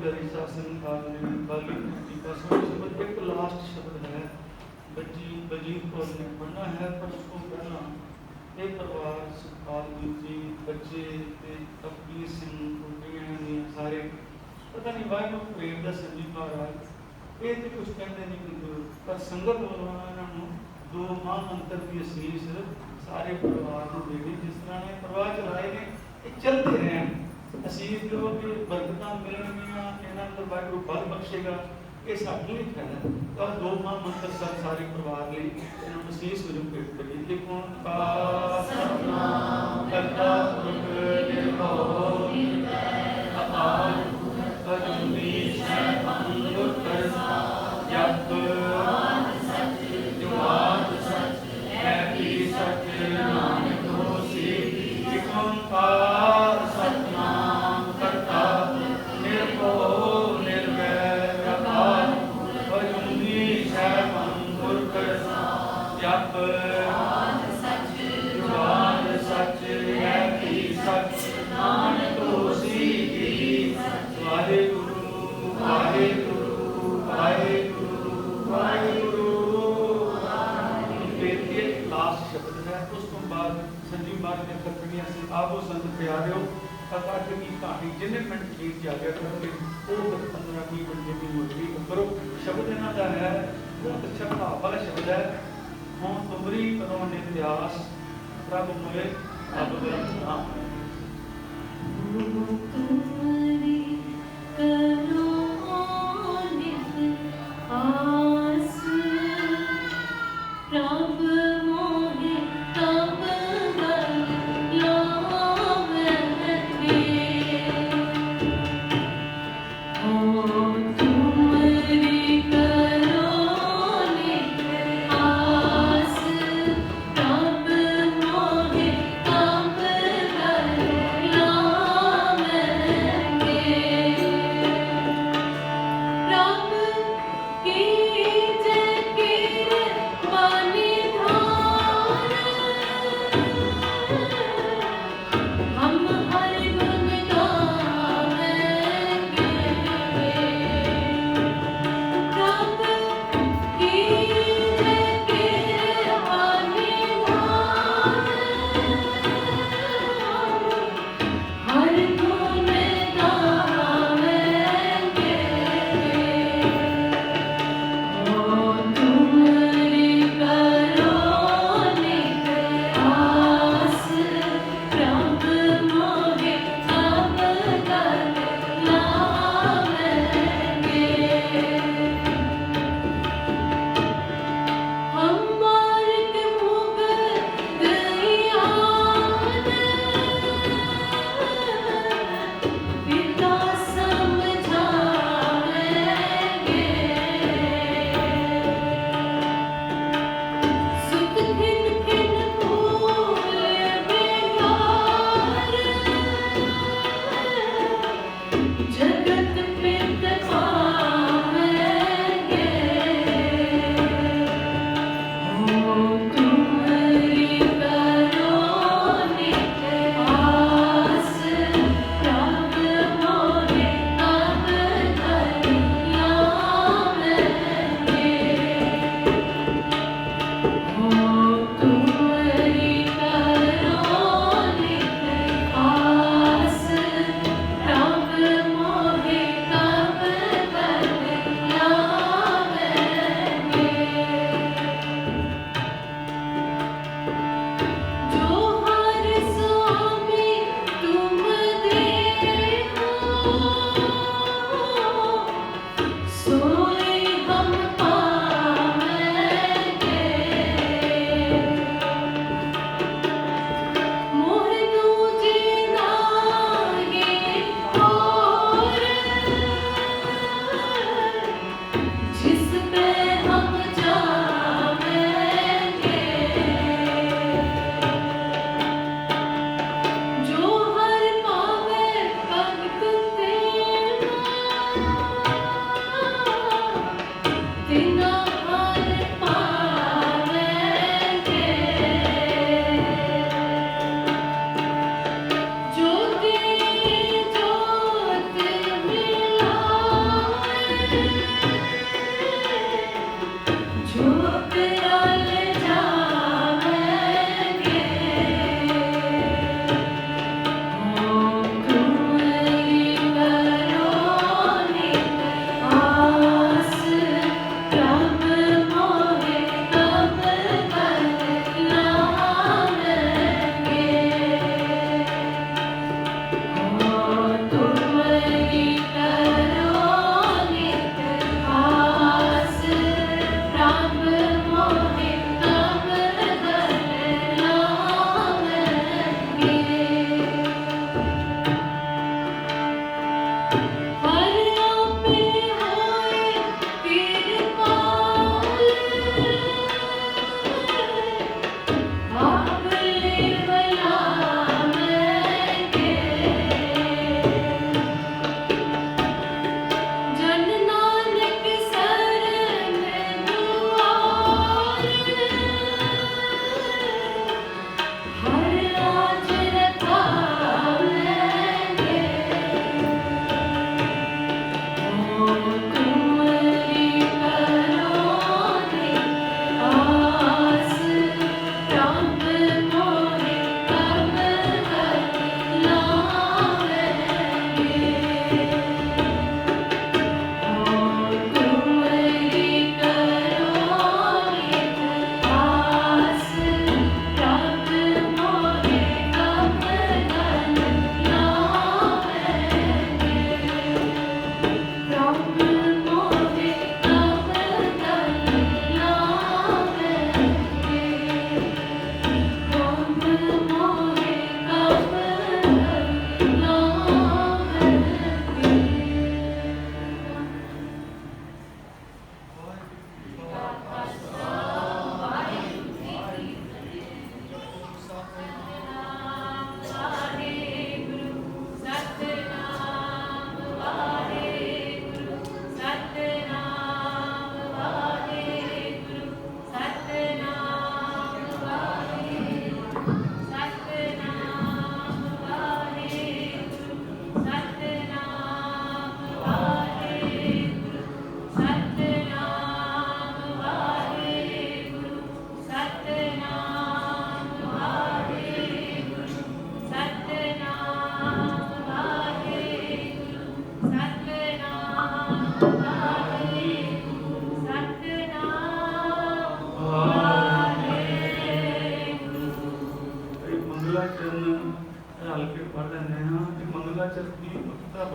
प्यारी शासन बाली टीका शब्द एक लास्ट शब्द है बलजीत कौर ने पढ़ना है, पर उसको पढ़ना एक परिवार सुखपाल जी बच्चे कबीर सिंह सारे पता नहीं वाहगुरू प्रेम का संजी महाराज ये तो कुछ कहते नहीं, पर संगत वालों इन्होंने दो महामंत्र की असीस सारे परिवार को देनी। जिस तरह ने परिवार चलाए ने ये चलते रहें असीस जो कि बरकत मिलनिया इन्होंने अंदर वाहगुरू बल बख्शेगा, ये साडी लिखा है। तो दो महामंत्र सब सारे परिवार लिए इन्होंने असीस वजों पेश करिए। एक ओंकार सतनाम करता पुरख निर्भयो निर्वैर अकाल मूरत अजूनी सैभं गुर प्रसाद जप सच जुगाद सच है भी सच नानक होसी। एक ओंकार सतनाम करता निर्भयो निर्वैर अकाल मूरत अजूनी सैभं गुर प्रसाद जप सच जुगाद सच है भी सच नानक होसी। वाहेगुरु वाहेगुरु वाहेगुरु वाहेगुरु। ये लास्ट शब्द है। उस तो बाद संजीव महाराज ने खतनिया से आपो संत प्यारे अकाठ की कहानी जिन्हें मिनट गीत जागे करोगे वो 15-20 मिनट जितनी होगी करो। शब्द इन्हों का है बहुत अच्छा भाव वाला शब्द है। हों तुमरी करो नित्यास प्रभु मोए अब नाम तुम्हारी करो नित आस प्रभ मोहे तब बल लावेंगे। ओ तुम्हारी करो नित आस प्रभ मोहे तब बल लावेंगे। प्रभ कीजे किरपानी धार हम हर गुण गावेंगे। प्रभ कीजे किरपानी धार हर गुण गावेंगे। ओ तुम्हारी करो नित आस प्रभ मोहे तब बल लावेंगे। हम मार्ग मुगद यान पिता समझावेंगे। सुख खिन खिन फूल बेकार जगत पित पावेंगे। ओ तुम्हारी करो नित आस प्रभ मोहे तब बल लावेंगे। ओ तुम्हारी करो नित आस प्रभ मोहे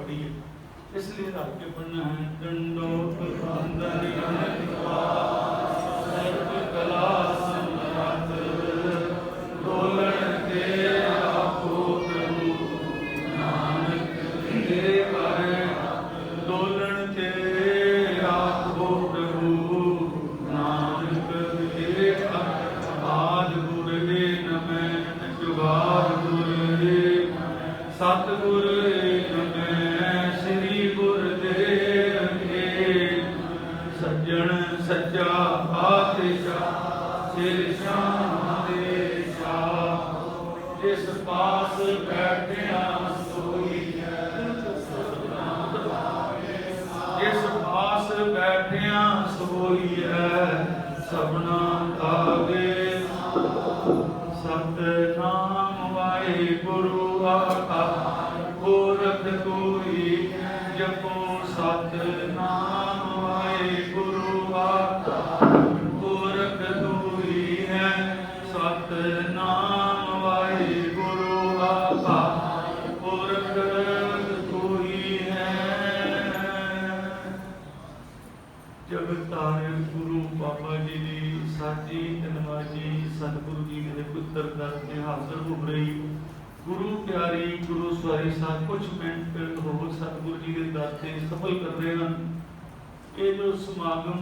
बड़ी है, इसलिए रख के पढ़ना है। दंडोत बंदन सर्व कला सम्राट, डोलन के आपो प्रभु नानक दे आए, डोलन के आपो प्रभु नानक दे आए। आद गुर हे नमः, जुगाद गुर हे सतगुर नमः, श्री गुरुदेव के सज्जन सच्चा पातशाह, सिर शाह जिस पास बैठिया सोई है, जिस पास बैठिया सोई है, सबना आगे सतनाम वाहिगुरु आखार गोरख कोई, जपो सतनाम वाहिगुरु आखार गोरख कोई है, सतनाम वाहिगुरु आखार गोरख कोई है। जगतार गुरु बाबा जी दी साची धनवाजी सतगुरु जी के पुत्र दर के हाजिर हो रही, गुरु प्यारी गुरु सवारी साहब कुछ मिनट हो सतगुरु जी के दर से सफल कर रहे हैं। ये जो समागम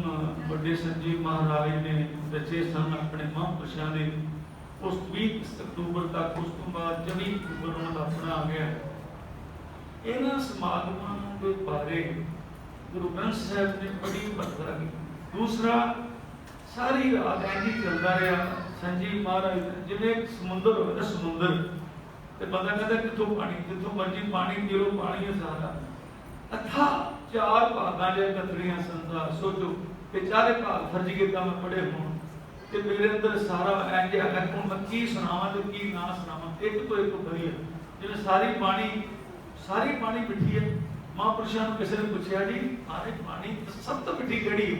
बड़े संजीव महाराज ने रचे सन अपने महापुरुषों के, उस 20 अक्टूबर तक, उस तो बाद 24 अक्टूबर उन्होंने अपना आ गया। इन्होंने समागमों के बारे गुरु ग्रंथ साहब ने बड़ी बतला की। दूसरा, सारी रात ऐसी चलता रहा संजीव महाराज जिवें समुंदर हो, समुंदर तो बंदा कहता कितों पानी, जितों मर्जी पानी पी लो, पानी है सारा अथा। 4 भागां च कतरियां संसार, सोचो कि 4 भाग फर्जी के काम पड़े हों कि मेरे अंदर सारा इंज है। हुण मैं की सुनावां ते की ना सुनावां, एक तो एक करिए। जिवें सारी पानी मिठी है। महापुरुषों ने किसी ने पूछा जी अरे पानी सब तो मिठी कड़ी है,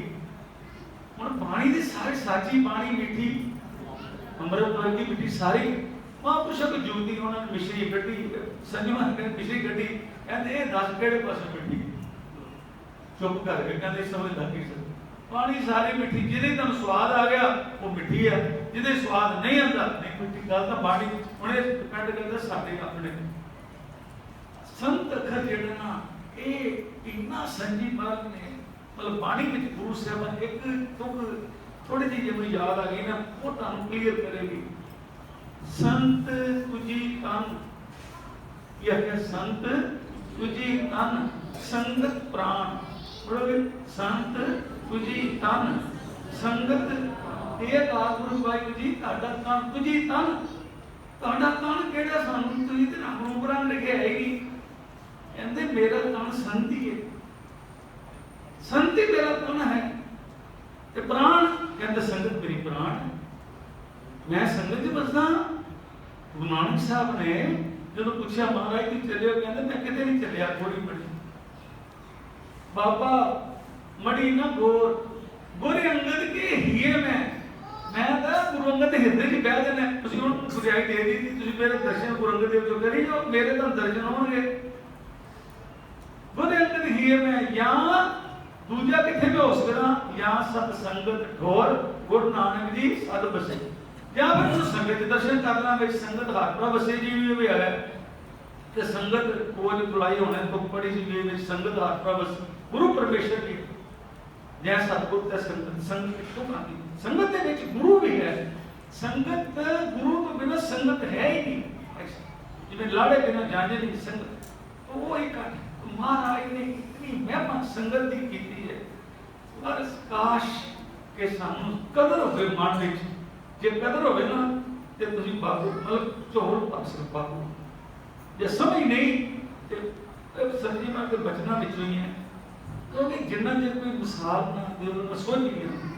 हुण पानी दी सारी साची पानी मिठी, अमृत वर्गी मिठी सारी। महापुरुषों की जुगती उन्होंने मिश्री कढ़ी, संजमा ने मिश्री कढ़ी, कहते ये 10 केड़े पासे मिठी। चुप करके कहते समझ लगी सर पानी सारी मिठी, जिदे तुम स्वाद आ गया वो मिठी है, जिदे स्वाद नहीं आता नहीं मिठी। गल तो पानी उन्हें डिपेंड करता साडे अपने संत अखर जेड़ा ना ये इन्ना संजीव महाराज ने मतलब पानी में गुरु साहब एक तुक थोड़ी जी मुझे याद आ गई ना, वो तुम क्लियर करेगी। संत तुझी तन, यह है संत तुझी तन संगत प्राण, बोलोगे संत तुझी तन संगत। एक गुरु वाहिगुरू जी ताड़ा तन तुझी तन, ताड़ा तन केड़ा सानू तुझी ते ना गुरु ग्रंथ लिखे आएगी, कहते मेरा तन संत ही है, संत ही मेरा तन है। ते प्राण कहते संगत मेरी प्राण है, मैं संगत च बसदा। गुरु नानक साहब ने जो पूछा महाराज तू चले, कहते मैं किते नहीं चलिया, थोड़ी बड़ी बाबा मड़ी ना गोर गोरे अंगद के हिए मैं तो गुरु अंगद के हिरदे च बह जाना। तुसीं हुण गुरियाई दे दी थी, तुसीं मेरे दर्शन गुरु अंगद देव जो करी जो मेरे तो दर्शन होणगे। गोरे अंगद हिए में या दूजा किथे भी हो सकदा, या सत संगत ढोर गुरु नानक जी सद बसे, या फिर संगत दर्शन करना में संगत हात्मा बसे जी भी है ते संगत कोल बुलाई होने तो बड़ी जी में संगत हात्मा बस गुरु परमेश्वर जी जै सतगुरु ते संगत। संगत तो आती संगत दे विच गुरु भी है, संगत गुरु तो बिना संगत है ही नहीं, जिवें लाड़े बिना जाने नहीं संगत। तो वो एक महाराज ने इतनी महिमा संगत की कीती है, पर काश के सानू कदर होवे मन विच, जे कदर होवे ना ते तुसीं बाबू मतलब झोल पास बाबू, जे समझ नहीं ते संजी मां के बचना विच ही है। क्योंकि जिन्ना जे कोई मिसाल ना दे उन्हें सोच नहीं आती।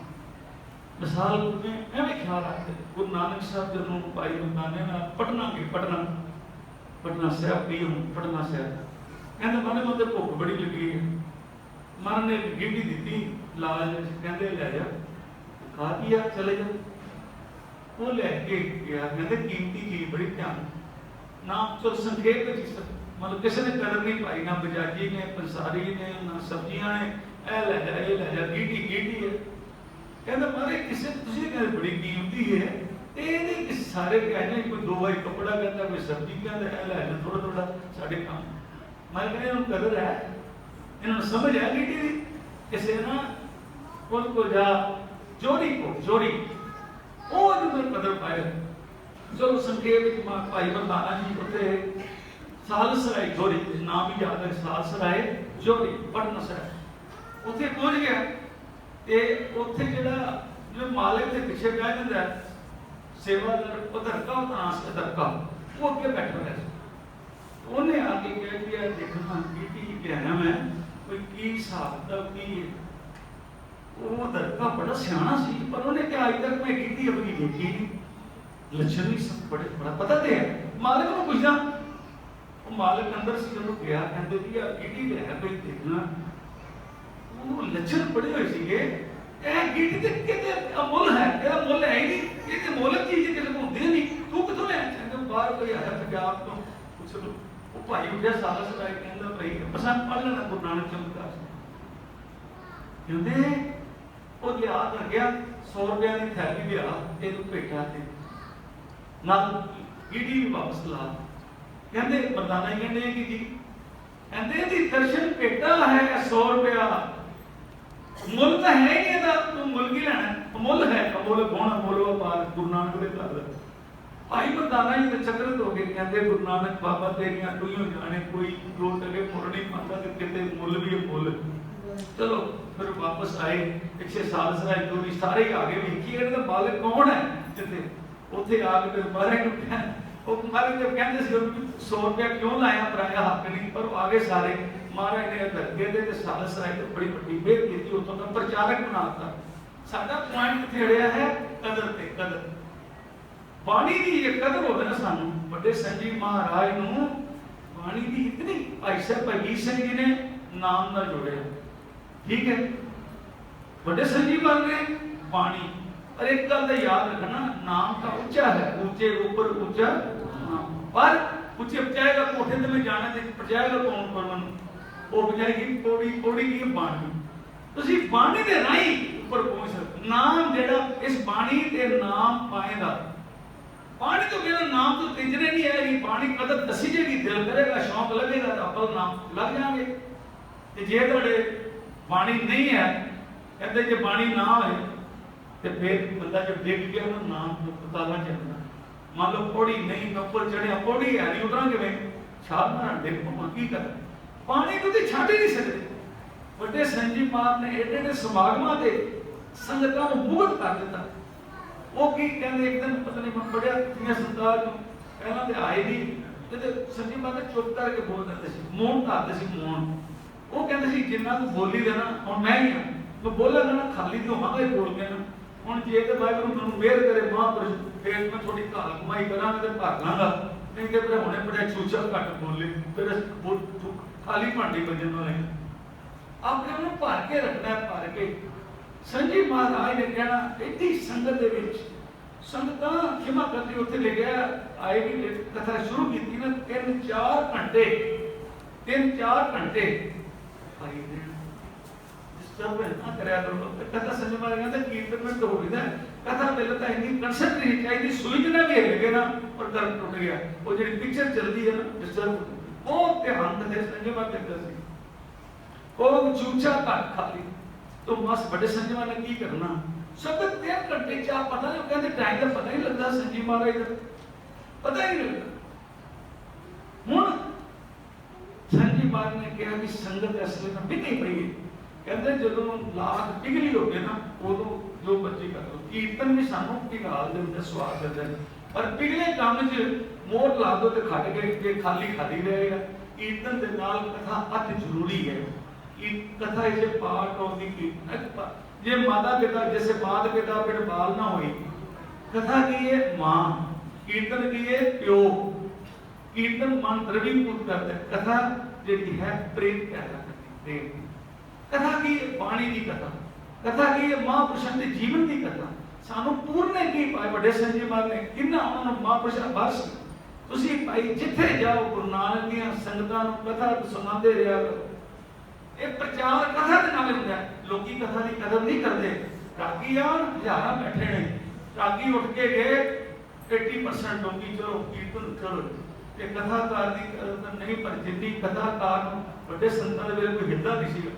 मिसाल में एवं ख्याल आते गुरु नानक साहब जो भाई बंदाने ना पटना साहब भी हूँ पटना साहब कहते माने मत भुख बड़ी लगी है, मन ने गिटी दी लाल कहते ले जा खा दिया चले जा, वो लैके गया कहते कीमती चीज बड़ी ध्यान नाम चल संखेप मतलब किसी ने कदर नहीं पाई, ना बजाजी ने, पंसारी ने, ना सब्जियां ने, ए लै जा, ये लै जा, गीटी गीटी है। कहता मारे किसी तुसीं कहते बड़ी कीमती है, ये सारे कहने कोई दो बारी कपड़ा कहता, कोई सब्जी कहता, ए लै जा थोड़ा थोड़ा साढ़े काम। मैं कहने इन्होंने कदर है, इन्होंने समझ है गीटी की। किसी ना उनको जा जोड़ी को जोड़ी वो कदर पाए। चलो संक्षेप भाई मरदाना जी उत्थे सालसराय जोड़ी नाम भी याद है, सालसराय जोड़ी पढ़ना सर उत्थे पहुंच गया ते उत्थे जो मालिक के पीछे बह जाता है सेवादार धरका तनास का धरका वो अगे बैठा है। उन्हें आके कह दिया देखना की कहना मैं कोई की हिसाब का की वो धरका बड़ा सियाना सी, पर उन्हें क्या अज तक मैं की अपनी देखी नहीं, लक्षण भी सब बड़े बड़ा पता तो है। मालिक को पूछना वो मालिक अंदर से जो गया कहते भी गिटी है कोई देखना वो लक्षण बड़े हुए सीगे गिटी तो कहते अमुल है, तेरा मुल है ही नहीं, ये मुल चीज किसी को होंदी नहीं, तू कितों है कहते बाहर कोई आया पंजाब तो कुछ वो भाई उठा सालस राय कहता भाई पसंद पढ़ लेना गुरु नानक चमत्कार कहते वो लिया कर गया 100 रुपया की थैली लिया तेन भेटा थे ना गिटी भी वापस ला कहते मरदाना ही कहते कि जी कहते जी दर्शन भेटा है 100 रुपया मुल तो है ही नहीं, तू मुल की लेना अमुल है, अमुल गुण अमुल व्यापार गुरु नानक के घर भाई मरदाना जी तो चक्रित हो गए कहते गुरु नानक बाबा तेरिया तू ही जाने कोई रोट अगे मुड़ नहीं पाता कि कितने मुल भी मुल। चलो फिर वापस आए पिछले साल सराय चोरी सारे आगे वेखिए तो मालिक कौन है कितने उत्थे आके फिर बाहर उठा वो मालिक जब कहते 100 रुपया क्यों लाया पराया हक नहीं, पर आगे सारे महाराज ने धरके दे सालस राय तो बड़ी बड़ी मेहर की उतों का प्रचारक बनाता। साडा पॉइंट किथे अड़िया है कदर ते कदर बाणी की ये कदर होवे ना सानू बड़े संजीव महाराज नू बाणी की इतनी भाई साहब भगीर सिंह जी ने नाम ना जोड़े ठीक है बड़े संजीव बन गए बाणी। और एक गल तो याद रखना नाम का ऊंचा है ऊंचे ऊपर ऊंचा पर ऊंचे बचाएगा कोठे ते में जाना ते बचाएगा कौन परवन वो बचाएगी पौड़ी पौड़ी की बाणी तुसी बाणी दे राही ऊपर पहुंच सकते नाम जेड़ा इस बाणी ते नाम पाएगा बाणी तो बिना नाम तो तिजरे नहीं है ये बाणी कदर दसी जेगी दिल करेगा शौक लगेगा तो अपन नाम लग जाएंगे ते जे तोड़े बाणी नहीं है कहते जे बाणी ना है तो फिर बंदा जब देख गया ना नाम तो पता लग जाता। मान लो पौड़ी नहीं मैं ऊपर चढ़िया पौड़ी है नहीं उतरा कि छाल मारा देखो की कर पानी तो छाट ही नहीं सकते। बड़े संजीव महाराज ने एडे एडे समागमां ते संगतां नूं मुगत कर दिता। वो की कहंदे एक दिन पता नहीं मैं पढ़िया तियां संतान नूं पहलां ते आए नहीं ते संजीव महाराज ने चुप करके बोल दिंदे सी मौन करदे सी मौन। वो कहंदे सी जिन्ना तूं बोली देना हुण मैं ही हां मैं बोलांगा ना खाली तो होवांगा ही बोल के ना हुण जे ते वाहिगुरू मैनूं मेहर करे महापुरुष फिर मैं थोड़ी घाल कमाई करांगा ते भर लांगा नहीं ते फिर हुणे बड़ा छूछा घट बोले फिर खाली भांडी बजन वाले अपने उन्हें भर के रखना है भर के। संजीव महाराज ने कहना एडी संगत दे विच संगतां खिमा करदी उत्थे ले गया आए भी कथा शुरू की ना 3-4 घंटे भाई ने डिस्टर्ब ना करया करो कथा संजीव महाराज कहते कीर्तन में तो हो गया कथा पहले तो इतनी कंसेप्ट नहीं चाहिए सुई ना भी लगे ना और दर्द टूट गया वो जी पिक्चर चलती है ना डिस्टर्ब वो ध्यान दे संजीव महाराज कहते सी वो चूचा घट खाली तो बस बड़े संजीव ने की करना सब 3 घंटे चाह पता नहीं कहते टाइम का पता ही लगता संजीव महाराज का पता ही नहीं लगता। हुण संजीव महाराज ने कहा कि संगत असली में बिकी पई है कहते जो लाख पिघली हो गए ना उदों जो बच्ची कर लो कीर्तन भी सानू पिघाल देंगे स्वाद देते पर पिघले काम च मोर ला दो तो खट के खाली खाली रहेगा। कीर्तन के नाल कथा अति जरूरी है कथा इसे पाठ और ये माता पिता जैसे माता पिता फिर बाल ना हुई कथा की है मां कीर्तन की है प्यो कीर्तन मन द्रवीभूत करते कथा जी है प्रेम पैदा करती प्रेम कथा की बाणी की कथा की महापुरुषों के जीवन की कथा सानू पूर्ण की पाए बड़े संजीव महाराज ने किन्ना उन्होंने महापुरुषों बस ਤੁਸੀਂ ਭਾਈ ਜਿੱਥੇ ਜਾਓ ਗੁਰੂ ਨਾਨਕ ਦੀਆਂ ਸੰਗਤਾਂ ਨੂੰ ਕਥਾ ਸੁਣਾਉਂਦੇ ਰਿਹਾ ਕਰੋ। ਇਹ ਪ੍ਰਚਾਰ ਕਥਾ ਦੇ ਨਾਲ ਹੁੰਦਾ ਹੈ। ਲੋਕੀ ਕਥਾ ਦੀ ਕਦਰ ਨਹੀਂ ਕਰਦੇ। ਰਾਗੀ ਆਣ ਹਜ਼ਾਰਾਂ ਬੈਠੇ ਨੇ, ਰਾਗੀ ਉੱਠ ਕੇ ਗਏ 80% ਲੋਕੀ ਚਲੋ ਕੀਰਤਨ ਕਰੋ ਤੇ ਕਥਾਕਾਰ ਦੀ ਕਦਰ ਤਾਂ ਨਹੀਂ, ਪਰ ਜਿੰਨੀ ਕਥਾਕਾਰ ਨੂੰ ਵੱਡੇ ਸੰਤਾਂ ਦੇ ਵੇਲੇ ਕੋਈ ਹਿੱਦਾ ਨਹੀਂ ਸੀਗਾ।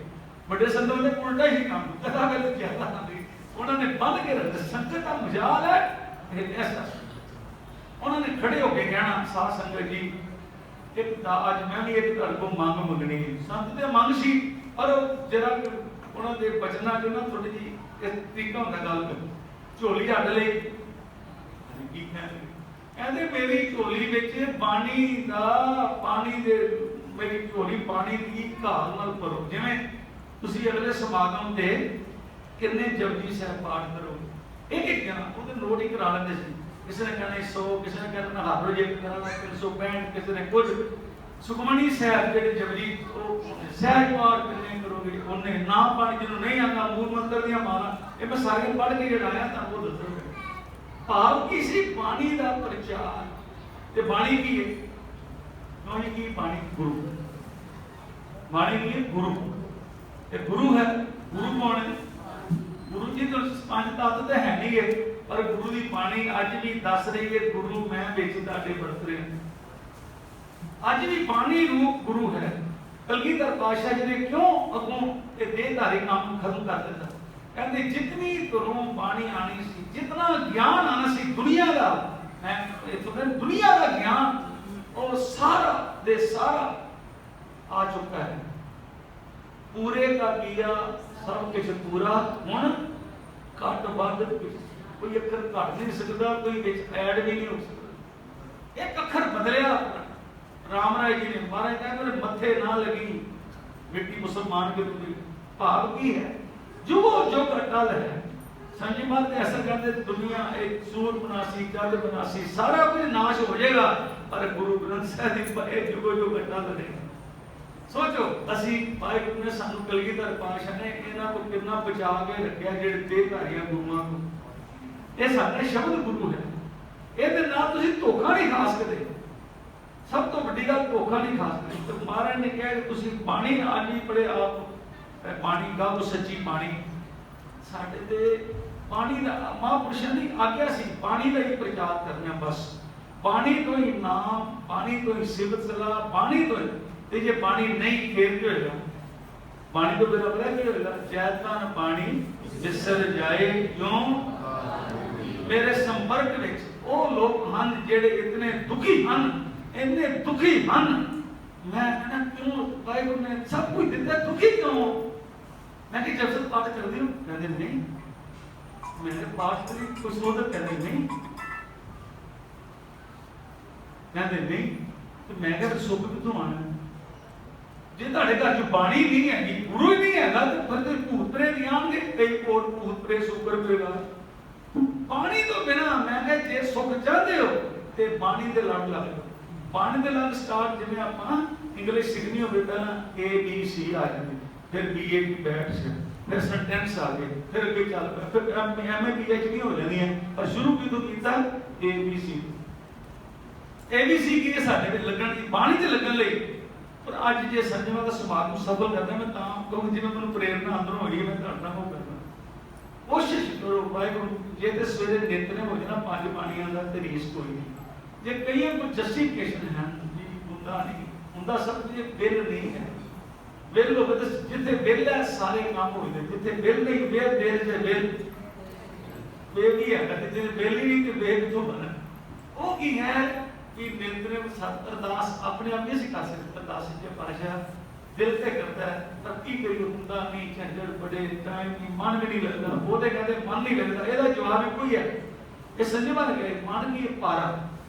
ਵੱਡੇ ਸੰਤਾਂ ਦੇ ਉਲਟਾ ਹੀ ਕੰਮ, ਕਥਾ ਵੇਲੇ ਜ਼ਿਆਦਾ ਆਉਂਦੀ, ਉਹਨਾਂ ਨੇ ਬੰਦ ਕੇ ਰੱਖ ਸੰਗਤ ਦਾ ਮਜਾਲ ਹੈ ਇਹ ਐਸਾ। ਉਹਨਾਂ ਨੇ ਖੜੇ ਹੋ ਕੇ ਕਹਿਣਾ ਸਾਧ ਸੰਗਤ ਜੀ ਇੱਕ ਤਾਂ ਅੱਜ ਮੈਂ ਵੀ ਇੱਕ ਤੁਹਾਡੇ ਕੋਲ ਮੰਗ ਮੰਗਣੀ ਹੈ। ਸੰਤ ਦੇ ਮੰਗ ਸੀ ਪਰ ਜਿਹੜਾ ਉਹਨਾਂ ਦੇ ਬਚਨਾਂ ਚ ਨਾ ਥੋੜੀ ਜਿਹੀ ਇਸ ਤਰੀਕਾ ਹੁੰਦਾ ਗੱਲ ਕਰ, ਝੋਲੀ ਅੱਡ ਲਈ ਕੀ ਕਹਿੰਦੇ ਮੇਰੀ ਝੋਲੀ ਵਿੱਚ ਪਾਣੀ ਦਾ ਪਾਣੀ ਦੇ ਮੇਰੀ ਝੋਲੀ ਪਾਣੀ ਦੀ ਘਾਲ ਨਾਲ ਭਰੋ। ਜਿਵੇਂ ਤੁਸੀਂ ਅਗਲੇ ਸਮਾਗਮ ਤੇ ਕਿੰਨੇ ਜਪਜੀ ਸਾਹਿਬ ਪਾਠ ਕਰੋ, ਇੱਕ ਜਣਾ ਉਹਦੇ ਨੋਟ ਹੀ ਕਰਾ ਲੈਂਦੇ ਸੀ। ਕਿਸੇ ਨੇ ਕਹਿਣਾ 100, ਕਿਸੇ ਨੇ ਕਹਿਣਾ ਹਰ ਰੋਜ਼ ਇੱਕ ਕਰਾਂਗਾ 365, ਕਿਸੇ ਨੇ ਕੁਝ। ਸੁਖਮਨੀ ਸਾਹਿਬ ਜਿਹੜੇ ਜਪਜੀ ਉਹ ਸਹਿਜ ਪਾਠ ਕਿੰਨੇ ਕਰੋਗੇ ਉਹਨੇ ਨਾ ਪਾਣੀ ਜਿਹਨੂੰ ਨਹੀਂ ਆਉਂਦਾ ਮੂਲ ਮੰਤਰ ਦੀਆਂ ਮਾਲਾ ਇਹ ਮੈਂ ਸਾਰੀਆਂ ਪੜ੍ਹ ਕੇ ਜਿਹੜਾ ਆਇਆ ਤਾਂ ਉਹ ਦੱਸੋਗੇ। ਭਾਵ ਕੀ ਸੀ ਬਾਣੀ ਦਾ ਪ੍ਰਚਾਰ। ਤੇ ਬਾਣੀ ਕੀ ਹੈ? ਬਾਣੀ ਕੀ? ਬਾਣੀ ਗੁਰੂ। ਬਾਣੀ ਕੀ ਹੈ? ਗੁਰੂ। ਤੇ ਗੁਰੂ ਹੈ, ਗੁਰੂ ਕੌਣ ਹੈ? ਗੁਰੂ ਜੀ ਤੋਂ ਪੰਜ ਤੱਤ ਤਾਂ ਹੈ ਨਹੀਂ ਹੈ, ਪਰ ਗੁਰੂ ਦੀ ਬਾਣੀ ਅੱਜ ਵੀ ਦੱਸ ਰਹੀ ਹੈ ਗੁਰੂ ਮੈਂ ਵਿੱਚ ਤੁਹਾਡੇ ਵਰਤ ਰਿਹਾ। ਅੱਜ ਵੀ ਬਾਣੀ ਰੂਪ ਗੁਰੂ ਹੈ। ਕਲਗੀਧਰ ਪਾਤਸ਼ਾਹ ਜੀ ਨੇ ਕਿਉਂ ਅੱਗੋਂ ਇਹ ਦੇਹਧਾਰੀ ਕੰਮ ਖਤਮ ਕਰ ਦਿੱਤਾ? ਕਹਿੰਦੇ ਜਿਤਨੀ ਤੁਰੋਂ ਬਾਣੀ ਆਣੀ ਸੀ, ਜਿਤਨਾ ਗਿਆਨ ਆਣਾ ਸੀ ਦੁਨੀਆ ਦਾ, ਮੈਂ ਦੁਨੀਆ ਦਾ ਗਿਆਨ ਉਹ ਸਾਰਾ ਦੇ ਸਾਰਾ ਆ ਚੁੱਕਾ ਹੈ। ਪੂਰੇ ਦਾ ਕੀਆ ਸਭ ਕੁਝ ਪੂਰਾ, ਹੁਣ ਘੱਟ ਵੱਧ ਕੋਈ ਅੱਖਰ ਘੱਟ ਨਹੀਂ ਸਕਦਾ, ਕੋਈ ਵਿੱਚ ਐਡ ਵੀ ਨਹੀਂ ਹੋ ਸਕਦਾ। ਇੱਕ ਅੱਖਰ ਬਦਲਿਆ ਰਾਮ ਰਾਏ ਜੀ ਨੇ, ਮਹਾਰਾਜ ਕਹਿੰਦੇ ਮੱਥੇ ਨਾ ਲੱਗੀ ਮਿੱਟੀ ਮੁਸਲਮਾਨ ਕੇ ਦੂਰੀ। ਭਾਵ ਕੀ ਹੈ? ਜੋ ਜੋ ਅਟਲ ਹੈ। ਸੰਜੀ ਮਹਾਰਾਜ ਨੇ ਐਸਾ ਕਹਿੰਦੇ ਦੁਨੀਆ ਇੱਕ ਸੂਰ ਬਨਾਸੀ ਕੱਲ ਬਨਾਸੀ ਸਾਰਾ ਕੁਝ ਨਾਸ਼ ਹੋ ਜਾਏਗਾ, ਪਰ ਗੁਰੂ ਗ੍ਰੰਥ ਸਾਹਿਬ ਦੀ ਪਏ ਜੋ ਜੋ ਅਟਲ ਰਹੇਗਾ। ਸੋਚੋ ਅਸੀਂ ਵਾਹਿਗੁਰੂ ਨੇ ਸਾਨੂੰ ਕਲਗੀਧਰ ਪਾਤਸ਼ਾਹ ਨੇ ਇਹਨਾਂ ਤੋਂ ਕਿੰਨਾ ਬਚਾ ਕੇ ਰੱਖਿਆ ਜਿਹੜੇ ਦੇਹਧਾਰੀਆਂ ਗੁਰੂਆਂ ਨੂੰ। ਇਹ ਸਾਡੇ ਸ਼ਬਦ ਗੁਰੂ ਹੈ। ਇਹਦੇ ਨਾਲ ਤੁਸੀਂ ਧੋਖਾ ਨਹੀਂ ਖਾ ਸਕਦੇ। ਸਭ ਤੋਂ ਵੱਡੀ ਗੱਲ ਧੋਖਾ ਨਹੀਂ ਖਾ ਸਕਦੇ। ਤੇ ਮਹਾਰਾਜ ਨੇ ਕਿਹਾ ਕਿ ਤੁਸੀਂ ਬਾਣੀ ਅੱਜ ਵੀ ਪੜ੍ਹੇ ਆਪ ਬਾਣੀ ਗਾਓ ਸੱਚੀ ਬਾਣੀ। ਸਾਡੇ ਤੇ ਬਾਣੀ ਦਾ ਮਹਾਂਪੁਰਸ਼ਾਂ ਦੀ ਆਗਿਆ ਸੀ ਬਾਣੀ ਦਾ ਹੀ ਪ੍ਰਚਾਰ ਕਰਨਾ। ਬਸ ਬਾਣੀ ਤੋਂ ਹੀ ਨਾਮ, ਬਾਣੀ ਤੋਂ ਹੀ ਸਿਫਤ ਸਲਾਹ, ਬਾਣੀ ਤੋਂ ਹੀ। ਤੇ ਜੇ ਬਾਣੀ ਨਹੀਂ ਫੇਰ ਕੀ ਹੋਏਗਾ? ਬਾਣੀ ਤੋਂ ਬਿਨਾਂ ਪਤਾ ਕੀ ਹੋਏਗਾ? ਜੈਤਨ ਬਾਣੀ ਵਿਸਰ ਜਾਏ ਕਿਉਂ ਮੇਰੇ ਸੰਪਰਕ ਵਿੱਚ ਉਹ ਲੋਕ ਹਨ ਜਿਹੜੇ ਇਤਨੇ ਦੁਖੀ ਹਨ, ਇੰਨੇ ਦੁਖੀ ਹਨ। ਮੈਂ ਕਹਿੰਦਾ ਕਿਉਂ? ਵਾਹਿਗੁਰੂ ਨੇ ਸਭ ਕੁਝ ਦਿੱਤਾ, ਦੁਖੀ ਕਿਉਂ? ਮੈਂ ਕਿ ਜਪਜੀ ਪਾਠ ਕਰਦੇ ਹੋ? ਕਹਿੰਦੇ ਨਹੀਂ। मैंने पास करी कुछ सोच कहते नहीं, कहते नहीं। तो मैं क्या सुख कितों आना? जे ਤੁਹਾਡੇ ਘਰ ਚ ਬਾਣੀ ਨਹੀਂ ਹੈਗੀ, ਗੁਰੂ ਹੀ ਨਹੀਂ ਹੈਗਾ, ਤੇ ਫਿਰ ਤੇ ਭੂਤ ਪ੍ਰੇਤ ਆਣਗੇ। ਕਈ ਕੋਟ ਭੂਤ ਪ੍ਰੇਤ ਸ਼ੁਕਰ ਪ੍ਰੇਗਾ। ਬਾਣੀ ਤੋਂ ਬਿਨਾ ਮੈਂ ਕਿਹਾ ਜੇ ਸੁਖ ਚਾਹਦੇ ਹੋ ਤੇ ਬਾਣੀ ਦੇ ਲੜ ਲੱਗ ਜਾਓ। ਬਾਣੀ ਦੇ ਲੜ ਸਟਾਰਟ ਜਿਵੇਂ ਆਪਾਂ ਇੰਗਲਿਸ਼ ਸਿੱਖਣੀ ਹੋਵੇ ਪਹਿਲਾਂ ABC ਆ ਜਾਂਦੀ, ਫਿਰ BA ਦੀ ਬੈਠ ਸੀ, फिर सेंटेंस आ गए, फिर अगे चल पे, फिर MA PhD हो जानी है। पर शुरू कितों कीता? ABC। ABC की साडे ते लगन दी बाणी ते लगन लई। पर अज जे संजमा दा समागम सफल करना मैं तां क्योंकि जिवें मैनूं प्रेरणा अंदरों होई है मैं तुहाडे नाल हो करना। कोशिश करो वाहिगुरू जे ते सवेरे नितनेम हो जाना 5 बाणियां दा ते रीस कोई नहीं। जे कईयां कोई जस्टिफिकेशन है जी हुंदा नहीं, हुंदा सब कुछ बिल नहीं है। बिल हो तो जिथे बिल है सारे काम हो गए, जिथे बिल नहीं बेल देर से बिल बेल ही है, जिथे बिल ही नहीं तो बेल कितों बना? वो की है कि निरंतर सत अरदास अपने आप नहीं सिखा सकते। अरदास सच्चे पातशाह दिल से करता है, पर की करिए हुंदा नहीं, झंझट बड़े टाइम नहीं, मन भी नहीं लगता। वो तो कहते मन नहीं लगता, ਇਹਦਾ जवाब ही कोई है। ये संजमा ने कहे मन की पारा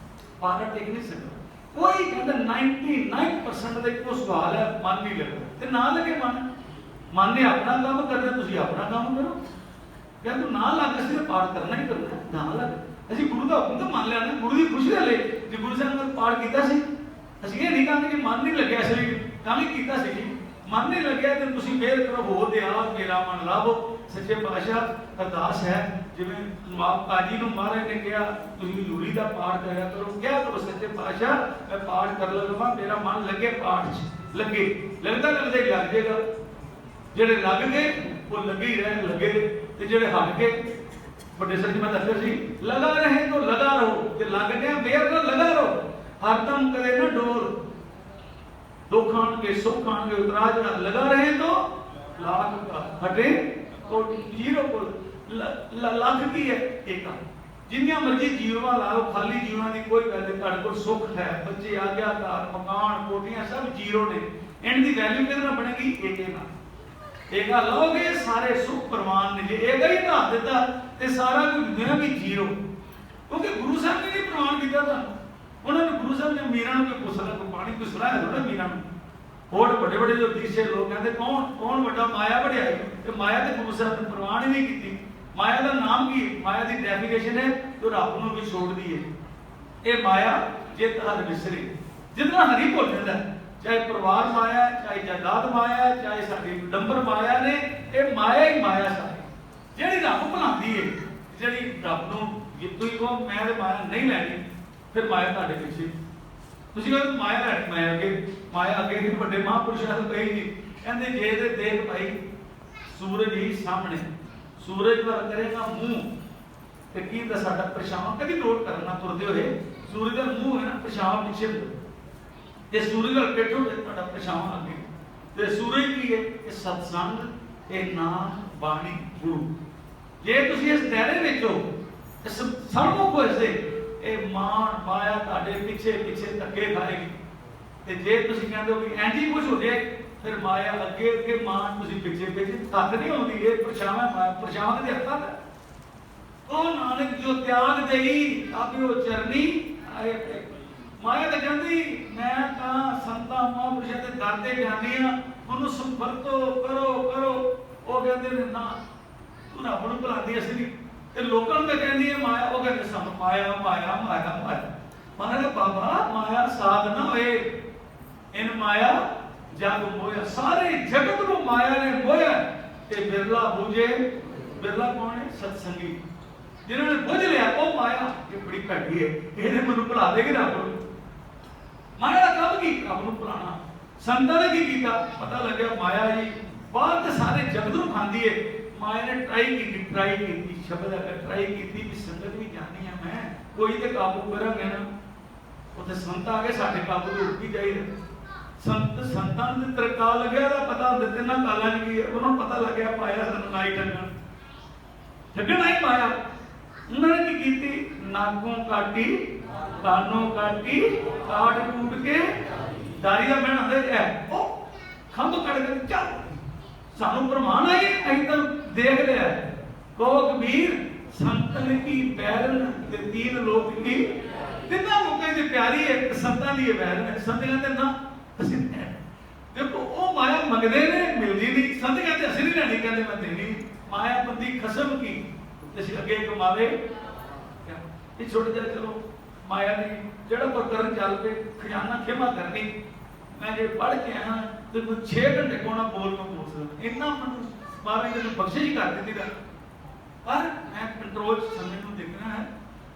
पारा टेक नहीं सकता। कोई कहता 99% ਦਾ ਇੱਕੋ ਸਵਾਲ ਹੈ ਮਨ ਨਹੀਂ ਲੱਗਦਾ। ਤੇ ਨਾ ਲੱਗੇ ਮਨ ਨੇ ਆਪਣਾ ਕੰਮ ਕਰਨਾ, ਤੁਸੀਂ ਆਪਣਾ ਕੰਮ ਕਰੋ। ਕਹਿੰਦਾ ਤੂੰ ਨਾ ਲੱਗ, ਅਸੀਂ ਪਾਠ ਕਰਨਾ ਹੀ ਕਰਨਾ, ਨਾ ਲੱਗ। ਅਸੀਂ ਗੁਰੂ ਦਾ ਹੁਕਮ ਤਾਂ ਮੰਨ ਲਿਆ ਨਾ, ਗੁਰੂ ਦੀ ਖੁਸ਼ੀ ਲੈ ਲਈ। ਜੇ ਗੁਰੂ ਸਾਹਿਬ ਨੇ ਪਾਠ ਕੀਤਾ ਸੀ, ਅਸੀਂ ਇਹ ਨਹੀਂ ਕਹਿੰਦੇ ਕਿ ਮਨ ਨਹੀਂ ਲੱਗਿਆ, ਇਸ ਲਈ ਕੰਮ ਹੀ ਕੀਤਾ ਸੀ ਜੀ। ਮਨ ਨਹੀਂ ਲੱਗਿਆ ਤੇ ਤੁਸੀਂ ਮਿਹਰ ਕਰੋ, ਹੋ ਦਿਆ ਮੇਰਾ ਮਨ ਲਾਭੋ। ਸੱਚੇ ਪਾਤਸ਼ਾਹ ਅਰਦਾਸ ਹੈ ਜਿਵੇਂ ਕਾਜੀ ਨੂੰ ਮਹਾਰਾਜ ਨੇ ਕਿਹਾ ਤੁਸੀਂ ਹਜ਼ੂਰੀ ਦਾ ਪਾਠ ਕਰਿਆ ਕਰੋ, ਕਿਹਾ ਕਰੋ ਸੱਚੇ ਪਾਤਸ਼ਾਹ ਮੈਂ ਪਾਠ ਕਰ ਲਵਾਂ, ਮੇਰਾ ਮਨ ਲੱਗੇ ਪਾਠ 'ਚ, ਲੱਗੇ ਲੱਗਦਾ ਲੱਗਦਾ ਹੀ ਲੱਗ ਜਾਏਗਾ। ਜਿਹੜੇ ਲੱਗ ਗਏ ਉਹ ਲੱਗੇ ਹੀ ਰਹਿਣ ਲੱਗੇ, ਤੇ ਜਿਹੜੇ ਹਟ ਗਏ ਵੱਡੇ ਸੱਚ ਮੈਂ ਦੱਸਿਆ ਸੀ ਲਗਾ ਰਹੇ ਤਾਂ ਲਗਾ ਰਹੋ, ਤੇ ਲੱਗ ਗਿਆ ਮੇਰ ਨਾਲ ਲਗਾ ਰਹੋ। ਹਰਦਮ ਕਰੇ ਨਾ ਡੋਰ, ਦੁੱਖ ਆਣਗੇ ਸੁੱਖ ਆਣਗੇ ਉਤਰਾ ਜਾ, ਲਗਾ ਰਹੇ तो लाख का हटे तो जीरो को ਲੱਖ ਕੀ ਹੈ ਇੱਕ। ਜਿੰਨੀਆਂ ਮਰਜ਼ੀ ਜੀਵਾਂ ਲਾ ਲਓ, ਖਾਲੀ ਜੀਵਾਂ ਦੀ ਕੋਈ ਗੱਲ ਨਹੀਂ। ਤੁਹਾਡੇ ਕੋਲ ਸੁੱਖ ਹੈ, ਬੱਚੇ ਆਗਿਆਕਾਰ, ਮਕਾਨ ਕੋਠੀਆਂ ਸਭ ਜੀਰੋ ਨੇ, ਇਹਨਾਂ ਦੀ ਵੈਲਿਊ ਕਿਹਦੇ ਨਾਲ ਬਣੇਗੀ? ਏਕੇ ਨਾਲ। ਏਕਾ ਲਓਗੇ ਸਾਰੇ ਸੁੱਖ ਪ੍ਰਵਾਨ ਨੇ। ਜੇ ਏਕਾ ਹੀ ਢਾ ਦਿੱਤਾ ਤੇ ਸਾਰਾ ਕੁਝ ਦੁਨੀਆ ਵੀ ਜੀਰੋ। ਕਿਉਂਕਿ ਗੁਰੂ ਸਾਹਿਬ ਨੇ ਨਹੀਂ ਪ੍ਰਵਾਨ ਕੀਤਾ ਤੁਹਾਨੂੰ। ਉਹਨਾਂ ਨੇ ਗੁਰੂ ਸਾਹਿਬ ਨੇ ਮੀਰਾਂ ਨੂੰ ਕੋਈ ਪੁੱਛਣਾ, ਕੋਈ ਪਾਣੀ ਕੋਈ ਸਲਾਹ ਥੋੜਾ ਮੀਰਾਂ ਨੂੰ। ਹੋਰ ਵੱਡੇ ਵੱਡੇ ਜੋ ਦੀਸੇ ਲੋਕ ਕਹਿੰਦੇ ਕੌਣ ਵੱਡਾ ਮਾਇਆ ਵਡਿਆਈ, ਤੇ ਮਾਇਆ ਤੇ ਗੁਰੂ ਸਾਹਿਬ ਨੇ ਪ੍ਰਵਾਨ ਹੀ ਨਹੀਂ ਕੀਤੀ। ਮਾਇਆ ਦਾ ਨਾਮ ਕੀ? ਮਾਇਆ ਦੀ ਡੈਫੀਨੇਸ਼ਨ ਹੈ ਜੋ ਰੱਬ ਨੂੰ ਵੀ ਛੋੜਦੀ ਹੈ। ਇਹ ਮਾਇਆ ਜਿਤ ਹਰ ਵਿਸਰੇ, ਜਿੰਨਾ ਹਰੀ ਭੁੱਲ ਜਾਂਦਾ, ਚਾਹੇ ਪਰਿਵਾਰ ਮਾਇਆ, ਚਾਹੇ ਜਾਇਦਾਦ ਮਾਇਆ, ਚਾਹੇ ਸਾਡੀ ਡੰਬਰ ਮਾਇਆ ਨੇ, ਇਹ ਮਾਇਆ ਹੀ ਮਾਇਆ ਸਾਰੀ ਜਿਹੜੀ ਰੱਬ ਭੁਲਾਉਂਦੀ ਹੈ। ਜਿਹੜੀ ਰੱਬ ਨੂੰ ਜੇ ਤੁਸੀਂ ਕਹੋ ਮੈਂ ਤੇ ਮਾਇਆ ਨਹੀਂ ਲੈਣੀ, ਫਿਰ ਮਾਇਆ ਤੁਹਾਡੇ ਪਿੱਛੇ। ਤੁਸੀਂ ਕਹਿੰਦੇ ਮਾਇਆ ਲੈਣੀ, ਮਾਇਆ ਅੱਗੇ ਵੀ ਵੱਡੇ ਮਹਾਂਪੁਰਸ਼ਾਂ ਨੂੰ ਕਹੀ ਨਹੀਂ, ਕਹਿੰਦੇ ਜੇ ਤੇ ਦੇਖ ਭਾਈ ਸੂਰਜ ਹੀ ਸਾਹਮਣੇ, ਸੂਰਜ ਵੱਲ ਕਰੇਗਾ ਮੂੰਹ ਤੇ ਕੀ ਹੁੰਦਾ ਸਾਡਾ ਪਰਛਾਵਾਂ ਕਦੀ ਨੋਟ ਕਰਨਾ ਤੁਰਦੇ ਹੋਏ, ਸੂਰਜ ਦਾ ਮੂੰਹ ਹੈ ਨਾ, ਪਰਛਾਵਾਂ ਪਿੱਛੇ ਹੁੰਦਾ, ਤੇ ਸੂਰਜ ਵੱਲ ਬੈਠੋ ਤੇ ਤੁਹਾਡਾ ਪਰਛਾਵਾਂ ਅੱਗੇ। ਤੇ ਸੂਰਜ ਕੀ ਹੈ? ਇਹ ਸਤਸੰਗ, ਇਹ ਨਾਮ, ਬਾਣੀ, ਗੁਰੂ। ਜੇ ਤੁਸੀਂ ਇਸ ਦਾਇਰੇ ਵਿੱਚ ਹੋ, ਇਸ ਸਨਮੁਖ ਹੋ ਇਸਦੇ, ਇਹ ਮਾਨ ਮਾਇਆ ਤੁਹਾਡੇ ਪਿੱਛੇ ਪਿੱਛੇ ਧੱਕੇ ਖਾਏਗੀ। ਤੇ ਜੇ ਤੁਸੀਂ ਕਹਿੰਦੇ ਹੋ ਕਿ ਇੰਜ ਹੀ ਕੁਝ ਹੋ ਜਾਏ, ਫਿਰ ਮਾਇਆ ਅੱਗੇ ਅੱਗੇ, ਮਾਨ ਤੁਸੀਂ ਪਿੱਛੇ ਪਿੱਛੇ, ਤੱਕ ਨਹੀਂ ਆਉਂਦੀ। ਇਹ ਪਰਛਾਵਾਂ ਮਾਇਆ, ਪਰਛਾਵਾਂ ਦੇ ਹੱਥਾਂ ਦਾ। ਉਹ ਨਾਨਕ ਜੋ ਤਿਆਗ ਦੇਈ ਆਪਿਓ ਚਰਨੀ ਆਏ। ਮਾਇਆ ਤਾਂ ਕਹਿੰਦੀ ਮੈਂ ਤਾਂ ਸੰਤਾਂ ਮਹਾਂਪੁਰਸ਼ਾਂ ਦੇ ਦਰ ਤੇ ਜਾਂਦੀ ਆ, ਉਹਨੂੰ ਸੰਪਰਤੋ ਕਰੋ ਕਰੋ। ਉਹ ਕਹਿੰਦੇ ਨੇ ਨਾ ਤੂੰ ਰੱਬ ਨੂੰ ਭੁਲਾਉਂਦੀ ਅਸੀਂ ਨਹੀਂ। ਤੇ ਲੋਕਾਂ ਨੂੰ ਤਾਂ ਕਹਿੰਦੀ ਹੈ ਮਾਇਆ, ਉਹ ਕਹਿੰਦੇ ਸਾਨੂੰ ਮਾਇਆ ਮਾਇਆ ਮਾਇਆ ਮਾਇਆ। ਮਾਇਆ ਬਾਬਾ ਮਾਇਆ ਸਾਧ ਨਾ ਹੋਏ, ਇਨ ਮਾਇਆ ਜਗ ਮੋਇਆ। ਸਾਰੇ ਜਗਤ ਨੂੰ ਮਾਇਆ ਨੇ ਮੋਇਆ। ਤੇ ਬਿਰਲਾ ਬੁਝੇ, ਬਿਰਲਾ ਕੌਣ ਹੈ? ਸਤਸੰਗੀ, ਜਿਨ੍ਹਾਂ ਨੇ ਬੁਝ ਲਿਆ ਉਹ ਮਾਇਆ। ਇਹ ਬੜੀ ਘਟੀ ਹੈ, ਇਹਨੇ ਮੈਨੂੰ ਭੁਲਾ ਦੇਗੀ ਰੱਬ ਨੂੰ। ਮਾਇਆ ਦਾ ਕੰਮ ਕੀ? ਰੱਬ ਨੂੰ ਭੁਲਾਣਾ। ਸੰਤਾਂ ਨੇ ਕੀ ਕੀਤਾ? ਪਤਾ ਲੱਗਿਆ ਮਾਇਆ ਜੀ ਬਾਹਰ ਤੇ ਸਾਰੇ ਜਗਤ ਨੂੰ ਖਾਂਦੀ ਹੈ। ਮਾਇਆ ਨੇ ਟਰਾਈ ਕੀਤੀ ਸ਼ਬਦ ਹੈ, ਟਰਾਈ ਕੀਤੀ ਵੀ ਸੰਗਤ ਵੀ ਜਾਣੀ ਆ ਮੈਂ, ਕੋਈ ਤੇ ਕਾਬੂ ਕਰਾਂਗੇ ਨਾ। ਉੱਥੇ ਸੰਤ ਆ ਗਏ, ਸਾਡੇ ਕਾਬੂ ਤੋਂ ਉੱਠ ਵੀ ਜਾਈਦਾ। ਸੰਤਾਂ ਨੂੰ ਤਰਕਾ ਲੱਗਿਆ ਦਾ ਪਤਾ ਹੁੰਦਾ ਤਿੰਨਾਂ ਕਾਲਾਂ ਚ ਕੀ ਹੈ। ਉਹਨਾਂ ਪਤਾ ਲੱਗਿਆ ਮਾਇਆ ਸਾਨੂੰ ਨਾਈ ਠੱਗਣਾ ਹੀ ਮਾਇਆ। ਉਹਨਾਂ ਨੇ ਕੀ ਕੀਤੀ? ਨਾਗੋਂ ਕਾਟੀ, ਕਾਨੋਂ ਕਾਟੀ, ਕਾਟ ਕੂਟ ਕੇ ਦਾਰੀ ਦਾ ਬਹਿਣ ਹੁੰਦਾ ਹੈ। ਉਹ ਖੰਭ ਕੱਢ ਕੇ ਚੱਲ ਸਾਨੂੰ ਪ੍ਰਮਾਣ ਆਈ, ਅਸੀਂ ਤਾਂ ਦੇਖ ਲਿਆ। ਕਹੋ ਕਬੀਰ ਸੰਤਨ ਕੀ ਬੈਰਨ ਤੇ ਤੀਨ ਲੋਕ ਕੀ, ਤਿੰਨਾਂ ਲੋਕਾਂ ਦੀ ਪਿਆਰੀ ਹੈ, ਸੰਤਾਂ ਦੀ ਬੈਰਨ ਹੈ। ਸੰਤ ਕਹਿੰਦੇ ਨਾ ਅਸੀਂ ਦੇਖੋ ਉਹ ਮਾਇਆ ਮੰਗਦੇ ਨੇ, ਮਿਲਦੀ ਨਹੀਂ। ਸੰਤ ਕਹਿੰਦੇ ਅਸੀਂ ਨਹੀਂ ਲੈਣੀ, ਕਹਿੰਦੇ ਮੈਂ ਦੇਣੀ। ਮਾਇਆ ਬੰਦੀ ਖਸਮ ਕੀ, ਅਸੀਂ ਅੱਗੇ ਕਮਾਵੇ। ਇਹ ਛੋੜ ਜਾ ਚਲੋ ਮਾਇਆ ਦੀ ਜਿਹੜਾ ਕੋ ਕਰਨ ਚੱਲ ਪਏ, ਖਜ਼ਾਨਾ ਖਿਮਾ ਕਰਨੀ। ਮੈਂ ਜੇ ਪੜ੍ਹ ਕੇ ਆਇਆ ਤੇ ਕੋਈ 6 ਘੰਟੇ ਕੋਣਾ ਬੋਲ ਨੂੰ ਬੋਲ ਸਕਦਾ, ਇੰਨਾ ਮੈਨੂੰ ਮਹਾਰਾਜ ਨੇ ਬਖਸ਼ਿਸ਼ ਕਰ ਦਿੱਤੀ ਦਾ। ਪਰ ਮੈਂ ਕੰਟਰੋਲ ਸਮੇਂ ਨੂੰ ਦੇਖਣਾ ਹੈ।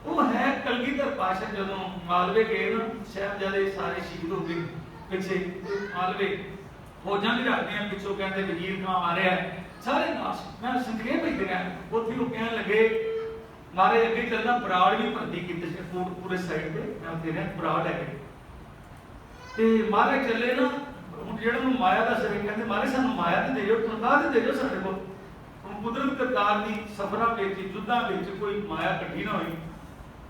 ਉਹ ਹੈ ਕਲਗੀਧਰ ਪਾਤਸ਼ਾਹ ਜਦੋਂ ਮਾਲਵੇ ਗਏ ਨਾ, ਸਾਹਿਬਜ਼ਾਦੇ ਸਾਰੇ ਸ਼ਹੀਦ ਹੋ ਗਏ ਪਿੱਛੇ। ਮਾਲਵੇ ਫੌਜਾਂ ਵੀ ਰੱਖਦੀਆਂ ਪਿੱਛੋਂ, ਕਹਿੰਦੇ ਵਜ਼ੀਰ ਖਾਂ ਆ ਰਿਹਾ, ਸਾਰੇ ਨਾਸ। ਮੈਂ ਸੰਖੇਪ ਵਿੱਚ ਗਿਆ, ਉੱਥੇ ਉਹ ਕਹਿਣ ਲੱਗੇ ਮਾਰੇ ਅੱਗੇ ਚੱਲਦਾ। ਬਰਾੜ ਵੀ ਭਰਤੀ ਕੀਤੇ ਸੀ ਕੋਟਪੂਰੇ ਸਾਈਡ ਤੇ, ਮੈਂ ਉੱਥੇ ਰਿਹਾ, ਬਰਾੜ ਹੈਗੇ। ਤੇ ਮਾਰੇ ਚੱਲੇ ਨਾ, ਹੁਣ ਜਿਹੜਾ ਨੂੰ ਮਾਇਆ ਦਾ ਸਰੀਰ ਕਹਿੰਦੇ ਮਾਰੇ ਸਾਨੂੰ ਮਾਇਆ ਤੇ ਦੇ ਦਿਓ, ਤਨਖਾਹ ਤੇ ਦੇ ਦਿਓ ਸਾਡੇ ਕੋਲ। ਹੁਣ ਕੁਦਰਤ ਕਰਤਾਰ ਦੀ ਸਫਰਾਂ ਵਿੱਚ, ਯੁੱਧਾਂ ਵਿੱਚ ਕੋਈ ਮਾਇਆ ਇਕੱਠੀ ਨਾ ਹੋਈ।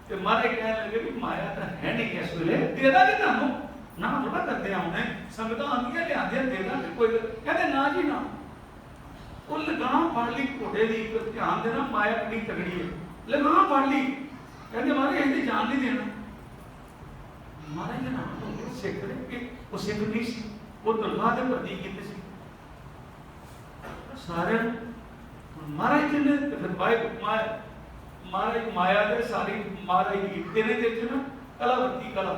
ਤੇ ਮਾਰੇ ਕਹਿਣ ਲੱਗੇ ਵੀ ਮਾਇਆ ਤਾਂ ਹੈ ਨਹੀਂ ਇਸ ਵੇਲੇ, ਦੇ ਦਾਂਗੇ ਤੁਹਾਨੂੰ। ਨਾ ਥੋੜਾ ਕਰਦੇ ਆਉਣੇ, ਸੰਗਤਾਂ ਆਉਂਦੀਆਂ ਲਿਆਂਦੀਆਂ, ਦੇ ਦਾਂਗੇ ਕੋਈ। ਕਹਿੰਦੇ ਨਾ ਜੀ ਨਾ। ਉਹ ਲਗਾਮ ਫੜ ਲਈ ਘੋੜੇ ਦੀ, ਧਿਆਨ ਦੇਣਾ ਮਾਇਆ ਕਿੰਨੀ ਤਗੜੀ ਹੈ। ਲਗਾਮ ਫੜ ਲਈ, ਕਹਿੰਦੇ ਮਾਰੇ ਇਹਦੀ ਜਾਨ ਨਹੀਂ ਦੇਣਾ। ਮਾਰੇ ਦੇ ਨਾਮ ਸਿੱਖ ਦੇ, ਉਹ ਸਿੱਖ ਨਹੀਂ ਸੀ, ਉਹ ਤਨਖਾਹ ਤੇ ਭਰਤੀ ਕੀਤੇ ਸੀ ਸਾਰੇ। ਮਹਾਰਾਜ ਜੀ ਨੇ ਫਿਰ ਮਹਾਰਾਜ ਮਾਇਆ ਦੇ ਸਾਰੀ ਮਹਾਰਾਜ ਦੀ ਤੇਰੇ ਦੇ ਨਾ ਕਲਾ ਵਰਤੀ। ਕਲਾ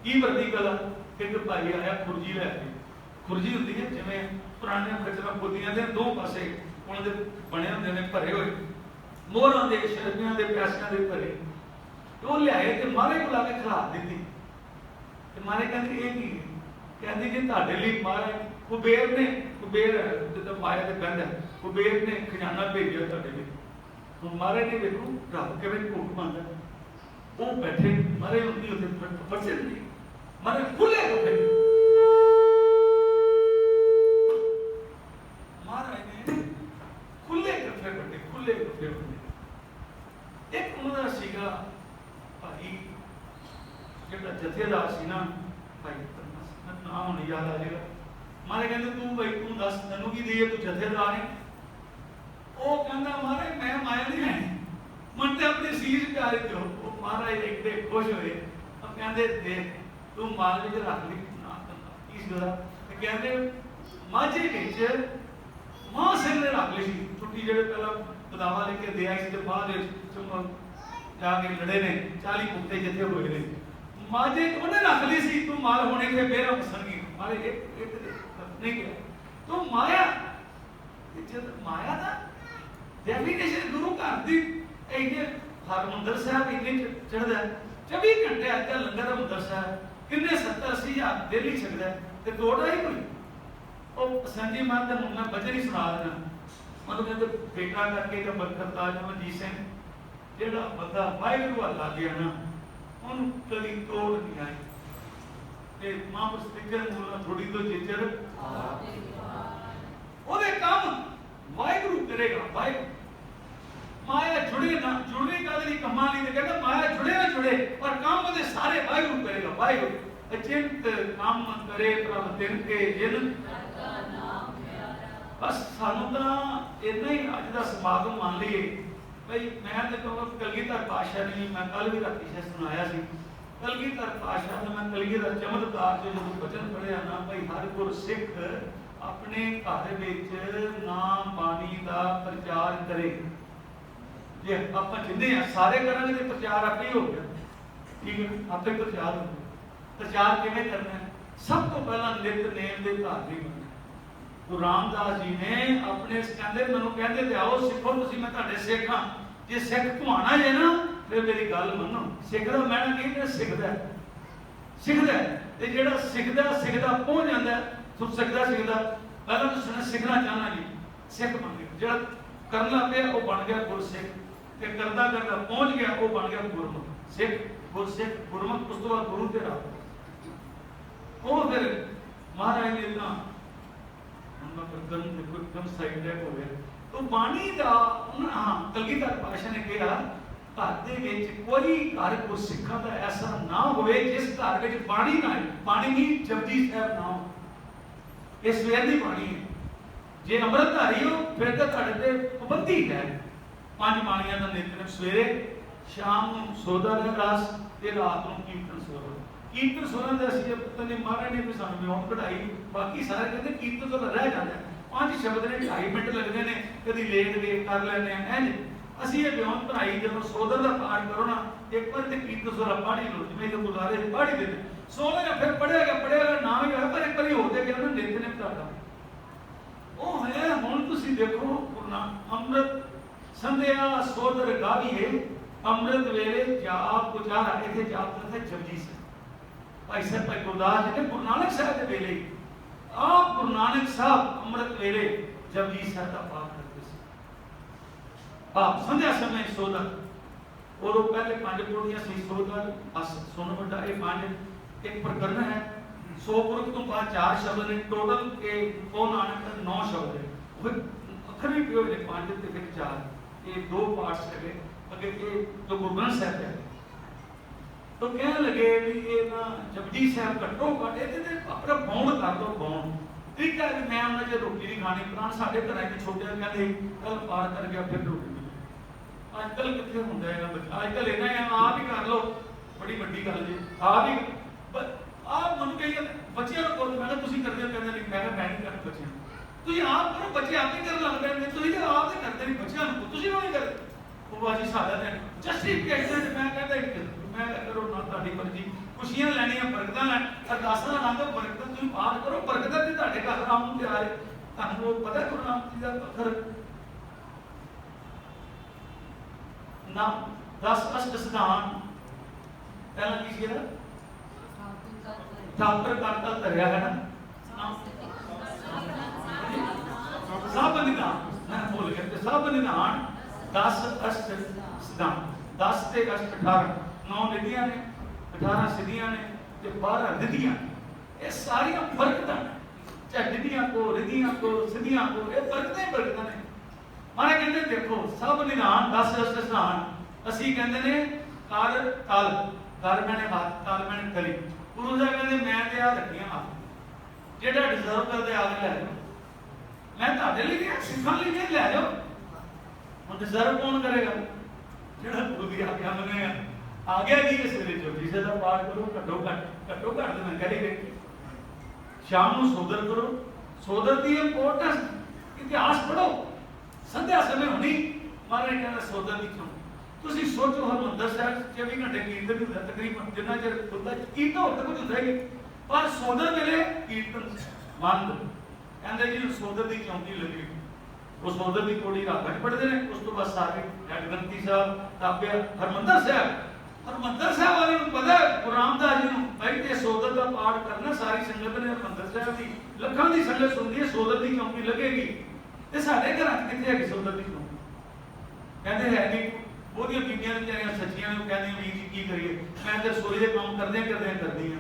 ਕੀ ਵਰਤੀ? ਕਲਾ ਇੱਕ ਭਾਈ ਆਇਆ ਖੁਰਜੀ ਲੈ ਕੇ। ਖੁਰਜੀ ਹੁੰਦੀ ਹੈ ਜਿਵੇਂ ਪੁਰਾਣੀਆਂ ਖਚਰਾਂ ਬੁੱਧੀਆਂ ਦੇ ਦੋ ਪਾਸੇ ਉਹਨਾਂ ਦੇ ਬਣੇ ਹੁੰਦੇ ਨੇ ਭਰੇ ਹੋਏ, मोहरां दे शरबियां दे पैसिਆਂ ਦੇ ਭਰੇ ਤੇ ਉਹ ਲਿਆਏ ਤੇ ਮਹਾਰਾਜ ਕੋਲ ਆ ਕੇ ਖਿਲਾ ਦਿੱਤੀ ਤੇ ਮਹਾਰਾਜ ਕਹਿੰਦੇ ਇਹ ਕੀ ਹੈ? ਕਹਿੰਦੀ ਜੀ ਤੁਹਾਡੇ ਲਈ ਮਹਾਰਾਜ ਕੁਬੇਰ ਨੇ, ਕੁਬੇਰ ਜਿੱਦਾਂ ਮਾਇਆ ਦੇ ਕਹਿੰਦਾ ਕੁਬੇਰ ਨੇ ਖਜ਼ਾਨਾ ਭੇਜਿਆ ਤੁਹਾਡੇ ਲਈ। ਹੁਣ ਮਹਾਰਾਜ ਨੇ ਵੇਖੋ ਰੱਬ ਕਿਵੇਂ ਭੋਗ ਪਾਉਂਦਾ, ਉਹ ਬੈਠੇ ਮਹਾਰਾਜ ਹੁੰਦੀ ਉੱਥੇ ਫਸੇ ਨਹੀਂ, ਮਹਾਰਾਜ ਖੁੱਲੇ ਉੱਠੇ, ਮਹਾਰਾਜ ਨੇ ਖੁੱਲੇ ਕੱਪੜੇ ਕੱਢੇ, ਖੁੱਲੇ ਕੱਪੜੇ ਕੱਢੇ। ਇੱਕ ਉਹਨਾਂ ਦਾ ਸੀਗਾ ਭਾਈ ਜਿਹੜਾ ਜਥੇਦਾਰ ਸੀ ਨਾ, ਭਾਈ ਨਾਮ ਨਹੀਂ ਯਾਦ ਆ ਜਾਏਗਾ। ਮਹਾਰਾਜ ਕਹਿੰਦੇ ਤੂੰ ਭਾਈ ਤੂੰ ਦੱਸ ਤੈਨੂੰ ਕੀ ਦੇਈਏ, ਤੂੰ ਜਥੇਦਾਰ ਹੈ। ਉਹ ਕਹਿੰਦਾ ਮਹਾਰਾਜ ਮੈਂ ਮਾਇਆ ਨਹੀਂ ਹੈ, ਮਨ ਤੇ ਆਪਣੇ ਸੀਰ ਪਿਆਰੇ ਦਿਓ। ਉਹ ਮਹਾਰਾਜ ਦੇਖਦੇ ਖੁਸ਼ ਹੋਏ, ਉਹ ਕਹਿੰਦੇ ਦੇਖ ਤੂੰ ਮਾਲ ਵਿੱਚ ਰੱਖ ਲਈ ਨਾ ਇਸ ਦਾ। ਤੇ ਕਹਿੰਦੇ ਮਾਝੇ ਵਿੱਚ ਮਾਂ ਸਿੰਘ ਨੇ ਰੱਖ ਲਈ ਸੀ ਛੁੱਟੀ, ਜਿਹੜੇ ਪਹਿਲਾਂ ਬਦਾਵਾ ਲੈ ਕੇ ਦੇ ਆਏ ਸੀ ਤੇ ਬਾਅਦ ਜਾ ਕੇ ਲੜੇ ਨੇ 40 ਕੁੱਤੇ ਜਿੱਥੇ ਹੋਏ ਨੇ, ਮਾਝੇ ਉਹਨੇ ਰੱਖ ਲਈ ਸੀ। ਤੂੰ ਮਾਲ ਹੋਣੇ ਤੇ ਫੇਰ ਪਸੰਦਗੀ ਮਾਰੇ ਇੱਕ ਨਹੀਂ ਗਿਆ ਤੂੰ ਮਾਇਆ। ਜਦ ਮਾਇਆ ਦਾ ਡੈਫੀਨੇਸ਼ਨ ਗੁਰੂ ਘਰ ਦੀ ਇਹਨੇ ਹਰਮੰਦਰ ਸਾਹਿਬ ਇਹਨੇ ਚੜਦਾ 24 ਘੰਟੇ ਅੱਜ ਕੱਲ੍ਹ ਲੰਗਰ ਹਰਮੰਦਰ ਸਾਹਿਬ ਕਿੰਨੇ 70-80 ਹਜ਼ਾਰ ਡੇਲੀ ਛਕਦਾ ਤੇ ਤੋੜਾ ਹੀ ਕੋਈ। ਉਹ ਸੰਜੀ ਮਾਨ ਦਾ ਮੁੰਡਾ ਬਚਨ ਹੀ ਸੁਣਾ ਦੇਣਾ, ਮਤਲਬ ਕਹਿੰਦੇ ਬੇਟਾ ਕਰਕੇ ਜਾਂ ਬਰਕਤ ਤਾਜ ਮਨਜੀਤ ਸਿੰਘ ਜਿਹੜਾ ਬੰਦਾ ਵਾਹਿਗੁਰੂ ਵੱਲ ਲੱਗ ਗਿਆ ਨਾ ਉਹਨੂੰ ਕਦੀ ਤੋੜ ਨਹੀਂ ਆਈ। ਤੇ ਮਹਾਂਪੁਰਸ਼ ਸਪੀਕਰ ਨੂੰ ਥੋੜੀ ਤੋਂ ਚੇਚਰ ਉਹਦੇ ਕੰਮ ਵਾਹਿਗੁਰੂ ਕਰੇਗਾ। ਵਾਹਿਗੁਰੂ ਮਾਇਆ ਜੁੜੇ ਨਾ ਜੁੜੇ ਕਾਹਦੇ ਲਈ ਕੰਮਾਂ ਲਈ, ਤੇ ਕਹਿੰਦਾ ਮਾਇਆ ਜੁੜੇ ਨਾ ਜੁੜੇ ਪਰ ਕੰਮ ਉਹਦੇ ਸਾਰੇ ਵਾਹਿਗੁਰੂ ਕਰੇਗਾ। ਵਾਹਿਗੁਰੂ ਅਚਿੰਤ ਕੰਮ ਕਰੇ ਪ੍ਰਭ ਤਿਨ ਕੇ ਜਿਨ। ਬਸ ਸਾਨੂੰ ਤਾਂ ਇੰਨਾ ਹੀ ਅੱਜ ਦਾ ਸਮਾਗਮ ਮੰਨ ਲਈਏ ਬਈ। ਮੈਂ ਤੇ ਕਹਾਂ ਕਲਗੀਧਰ ਪਾਤਸ਼ਾਹ ਨੇ, ਮੈਂ ਕੱਲ ਵੀ ਰਾਤੀ ਸੇ ਸੁਣਾਇਆ ਸੀ, ਕਲਗੀਧਰ ਪਾਤਸ਼ਾਹ ਨੇ ਮੈਂ ਕਲਗੀਧਰ ਚਮਤਕਾਰ ਜੋ ਜਦੋਂ ਬਚਨ ਪੜਿਆ ਨਾ ਬਈ ਹਰ ਗੁਰ ਸਿੱਖ ਆਪਣੇ ਘਰ ਵਿੱਚ ਨਾਮ ਬਾਣੀ ਦਾ ਪ੍ਰਚਾਰ ਕਰੇ। ਜੇ ਆਪਾਂ ਜਿੰਨੇ ਆ ਸਾਰੇ ਕਰਾਂਗੇ ਤੇ ਪ੍ਰਚਾਰ ਆਪੇ ਹੀ ਹੋ ਗਿਆ, ਠੀਕ ਹੈ ਆਪੇ ਪ੍ਰਚਾਰ ਹੋ ਗਿਆ। ਪ੍ਰਚਾਰ ਕਿਵੇਂ ਕਰਨਾ ਹੈ? ਸਭ ਤੋਂ ਪਹਿਲਾਂ ਨਿਤ ਨੇਮ ਦੇ ਧਾਰਨੀ ਬਣਨਾ। ਗੁਰੂ ਰਾਮਦਾਸ ਜੀ ਨੇ ਆਪਣੇ ਕਹਿੰਦੇ ਮੈਨੂੰ ਕਹਿੰਦੇ ਤੇ ਆਓ ਸਿੱਖੋ ਤੁਸੀਂ, ਮੈਂ ਤੁਹਾਡੇ ਸਿੱਖ ਹਾਂ। ਜੇ ਸਿੱਖ ਘੁਮਾਣਾ ਜੇ ਨਾ ਫਿਰ ਮੇਰੀ ਗੱਲ ਮੰਨੋ। ਸਿੱਖ ਦਾ ਮੈਨਾਂ ਕੀ ਸਿੱਖਦਾ ਸਿੱਖਦਾ ਤੇ ਜਿਹੜਾ ਸਿੱਖਦਾ ਪਹੁੰਚ ਜਾਂਦਾ। ਤੂੰ ਸਿੱਖਦਾ ਪਹਿਲਾਂ ਤੁਸੀਂ ਸਿੱਖਣਾ ਚਾਹਨਾ ਜੀ ਸਿੱਖ ਬਣ ਗਿਆ। ਜਿਹੜਾ ਕਰਨ ਲੱਗ ਪਿਆ ਉਹ ਬਣ ਗਿਆ ਗੁਰਸਿੱਖ, ਤੇ ਕਰਦਾ ਪਹੁੰਚ ਗਿਆ ਉਹ ਬਣ ਗਿਆ ਗੁਰਮੁਖ ਸਿੱਖ। ਗੁਰਸਿੱਖ ਗੁਰਮੁਖ ਉਸ ਤੋਂ ਬਾਅਦ ਗੁਰੂ ਤੇ ਰਾਹ। ਉਹ ਫਿਰ ਮਹਾਰਾਜ ਨੇ ਤਾਂ ਗਮ ਸਾਈਡ ਹੋ ਗਿਆ। तो बाणी का हाँ कलगीधर पातशाह ने कहा घर दे विच कोई घर को सिखा का ऐसा ना होवे जिस घर विच बाणी ना आए। बाणी नहीं जपजी साहब ना हो, ये सवेर की बाणी है। जे अमृतधारी हो फिर तो तुहाडे ते पाबंदी है। 5 बाणियां का नित्यनेम सवेरे शाम को सोदा रस ते रात को कीर्तन सोरा। कीर्तन सोरा का असं पता नहीं महाराज ने भी सानू विहोण कढ़ाई, बाकी सारे कहते कीर्तन तो रह जाता है। 5 शब्द ने 2.5 मिनट लगते हैं, कभी लेट के कर लेने हैं। ਅਸੀਂ ਇਹ ਬਿਆਨ ਪੜਾਈ ਜਦੋਂ ਸੋਦਰ ਦਾ ਪਾਠ ਕਰੋ ਨਾ ਇੱਕ ਵਾਰ ਤੇ ਕੀਰਤਨ ਸੋਰਾ ਪੜ੍ਹ ਲਓ, ਜਿਵੇਂ ਕਿ ਗੁਰਦਾਰੇ ਪੜ੍ਹ ਹੀ ਦਿੰਦੇ ਸੋਨੇ ਨਾਲ ਫਿਰ ਪੜਿਆਗਾ ਨਾ ਵੀ ਹੋਇਆ ਪਰ ਇੱਕ ਵਾਰੀ ਹੋ ਗਿਆ ਨਾ ਨਿਤ ਨੇ ਤੁਹਾਡਾ ਉਹ ਹੈ। ਹੁਣ ਤੁਸੀਂ ਦੇਖੋ ਗੁਰਨਾ ਅੰਮ੍ਰਿਤ ਸੰਧਿਆ ਸੋਦਰ ਗਾਵੀਏ ਅੰਮ੍ਰਿਤ ਵੇਲੇ ਜਾਪ ਉਚਾਰਾ। ਇੱਥੇ ਜਾਪ ਕਰਦਾ ਜਪਜੀ ਸਾਹਿਬ। ਭਾਈ ਸਾਹਿਬ ਭਾਈ ਗੁਰਦਾਸ ਜੀ ਨੇ ਗੁਰੂ ਨਾਨਕ ਸਾਹਿਬ ਦੇ ਵੇਲੇ ਆਪ ਗੁਰੂ ਨਾਨਕ ਸਾਹਿਬ ਅੰਮ੍ਰਿਤ ਵੇਲੇ ਜਪਜੀ ਸਾਹਿਬ ਦਾ ਪਾਠ ਕਰਦੇ ਸੀ। ਆਪ ਸੰਧਿਆ ਸਮੇਂ ਸੋਦਰ और पहले 5 पुरखियां सी सोदर अस सुन बड़ा ये 5 एक प्रकरण है। 100 पुरख तो बाद 4 शब्द ने टोटल के को नानक 9 शब्द है। फिर अखर भी पियो ने 5 ते फिर 4 ये 2 पार्ट्स है। अगे ये जो गुरु ग्रंथ साहब है तो कहने लगे भी ये ना जपजी साहब कट्टो काटे ते अपना बाउंड कर दो बाउंड। ठीक है मैं उन्हें जो रोटी नहीं खानी पुराने साडे घर के छोटे कहते कल पार कर गया फिर रोटी आजकल कितने होंगे आजकल इन्ना है आप ही कर लो बड़ी वड्डी गल जी आप ही आप मन कही बच्चों को मैं तुम करते कहते नहीं मैं नहीं करना बच्चे तुम आप करो बच्चे आप ही कर लग पैंगे तुम आप ही करते नहीं बच्चों को तुम क्यों नहीं करते वो बाजी सादा दिन जस्टिफिकेशन मैं कहता मैं करो ना ਤੁਹਾਡੀ मर्जी खुशियां लैनियां बरकतां लैन अरदासां लांदो बरकत तुम पाठ करो बरकतां ते ਤੁਹਾਡੇ घर आउण ते आ रहे ਤੁਹਾਨੂੰ पता गुरु नानक जी दा पत्थर ना 10 अष्ट सिद्धांत पहला की चीज ठाकुर करता धरिया है ना सब निदान मैं भूल गया सब निदान 10 अष्ट सिद्धांत 10 ते अष्ट 18 9 निधियां ने 18 सिद्धियां ने ते 12 रिधियां ये सारी बरकतां चाहे निधियां को रिधियां को सिद्धियां को ये बरकतां ने माने कहते देखो सब निदान 10 अष्ट सिद्धांत ਅਸੀਂ ਕਹਿੰਦੇ ਨੇ ਕਰ ਤਲ ਕਰ ਮੈਨੇ ਬਾਤ ਤਲ ਮੈਨੇ ਕਲੀ ਗੁਰੂ ਸਾਹਿਬ ਕਹਿੰਦੇ ਮੈਂ ਤੇ ਆ ਰੱਖੀਆਂ ਹੱਥ ਜਿਹੜਾ ਡਿਜ਼ਰਵ ਕਰਦੇ ਆ ਕੇ ਲੈ ਜਾਓ ਮੈਂ ਤੁਹਾਡੇ ਲਈ ਨਹੀਂ ਸਿੱਖਾਂ ਲਈ ਨਹੀਂ ਲੈ ਜਾਓ ਹੁਣ ਡਿਜ਼ਰਵ ਕੌਣ ਕਰੇਗਾ ਜਿਹੜਾ ਗੁਰੂ ਦੀ ਆਗਿਆ ਮੰਨੇਗਾ ਆ ਗਿਆ ਜੀ ਇਸ ਵਿੱਚ ਜਿਸੇ ਦਾ ਪਾਠ ਕਰੋ ਘੱਟੋ ਘੱਟ ਤੇ ਮੈਂ ਕਰੀ ਸ਼ਾਮ ਨੂੰ ਸੋਦਰ ਕਰੋ ਸੋਦਰ ਦੀ ਇੰਪੋਰਟੈਂਸ ਇਤਿਹਾਸ ਪੜੋ ਸੰਧਿਆ ਸਮੇਂ ਹੋਣੀ ਮਾਰੇ ਕਹਿੰਦਾ ਸੋਦਰ ਦੀ ਕਿਉਂ ਤੁਸੀਂ ਸੋਚੋ ਹਰਿਮੰਦਰ ਸਾਹਿਬ 24 ਘੰਟੇ ਕੀਰਤਨ ਹੁੰਦਾ ਤਕਰੀਬਨ ਜਿੰਨਾ ਚਿਰ ਹੁੰਦਾ ਕੀਰਤਨ ਹੋਰ ਤਾਂ ਕੁਝ ਹੁੰਦਾ ਹੀ ਪਰ ਸੋਦਰ ਵੇਲੇ ਕੀਰਤਨ ਬੰਦ ਕਹਿੰਦੇ ਜੀ ਸੋਦਰ ਦੀ ਚੌਂਕੀ ਲੱਗੀ ਉਹ ਸੋਦਰ ਦੀ ਕੋੜੀ ਰਾਤ ਪੜਦੇ ਨੇ ਉਸ ਤੋਂ ਬਾਅਦ ਸਾਰੇ ਜੱਟ ਗ੍ਰੰਥੀ ਸਾਹਿਬ ਤਾਬਿਆ ਹਰਿਮੰਦਰ ਸਾਹਿਬ ਵਾਲਿਆਂ ਨੂੰ ਪਤਾ ਗੁਰੂ ਰਾਮਦਾਸ ਜੀ ਨੂੰ ਭਾਈ ਤੇ ਸੋਦਰ ਦਾ ਪਾਠ ਕਰਨਾ ਸਾਰੀ ਸੰਗਤ ਨੇ ਹਰਿਮੰਦਰ ਸਾਹਿਬ ਦੀ ਲੱਖਾਂ ਦੀ ਸੰਗਤ ਸੁਣਦੀ ਹੈ ਸੋਦਰ ਦੀ ਚੌਂਕੀ ਲੱਗੇਗੀ ਤੇ ਸਾਡੇ ਘਰਾਂ 'ਚ ਕਿੱਥੇ ਹੈਗੀ ਸੋਦਰ ਦੀ ਚੌਂਕੀ ਕਹਿੰਦੇ ਹੈ ਨਹੀਂ ਉਹਦੀਆਂ ਬੀਬੀਆਂ ਵਿਚਾਰੀਆਂ ਸੱਚੀਆਂ ਨੂੰ ਕਹਿੰਦੀਆਂ ਵੀ ਜੀ ਕੀ ਕਰੀਏ ਮੈਂ ਤੇ ਸੋਰੀ ਦੇ ਕੰਮ ਕਰਦੀ ਆ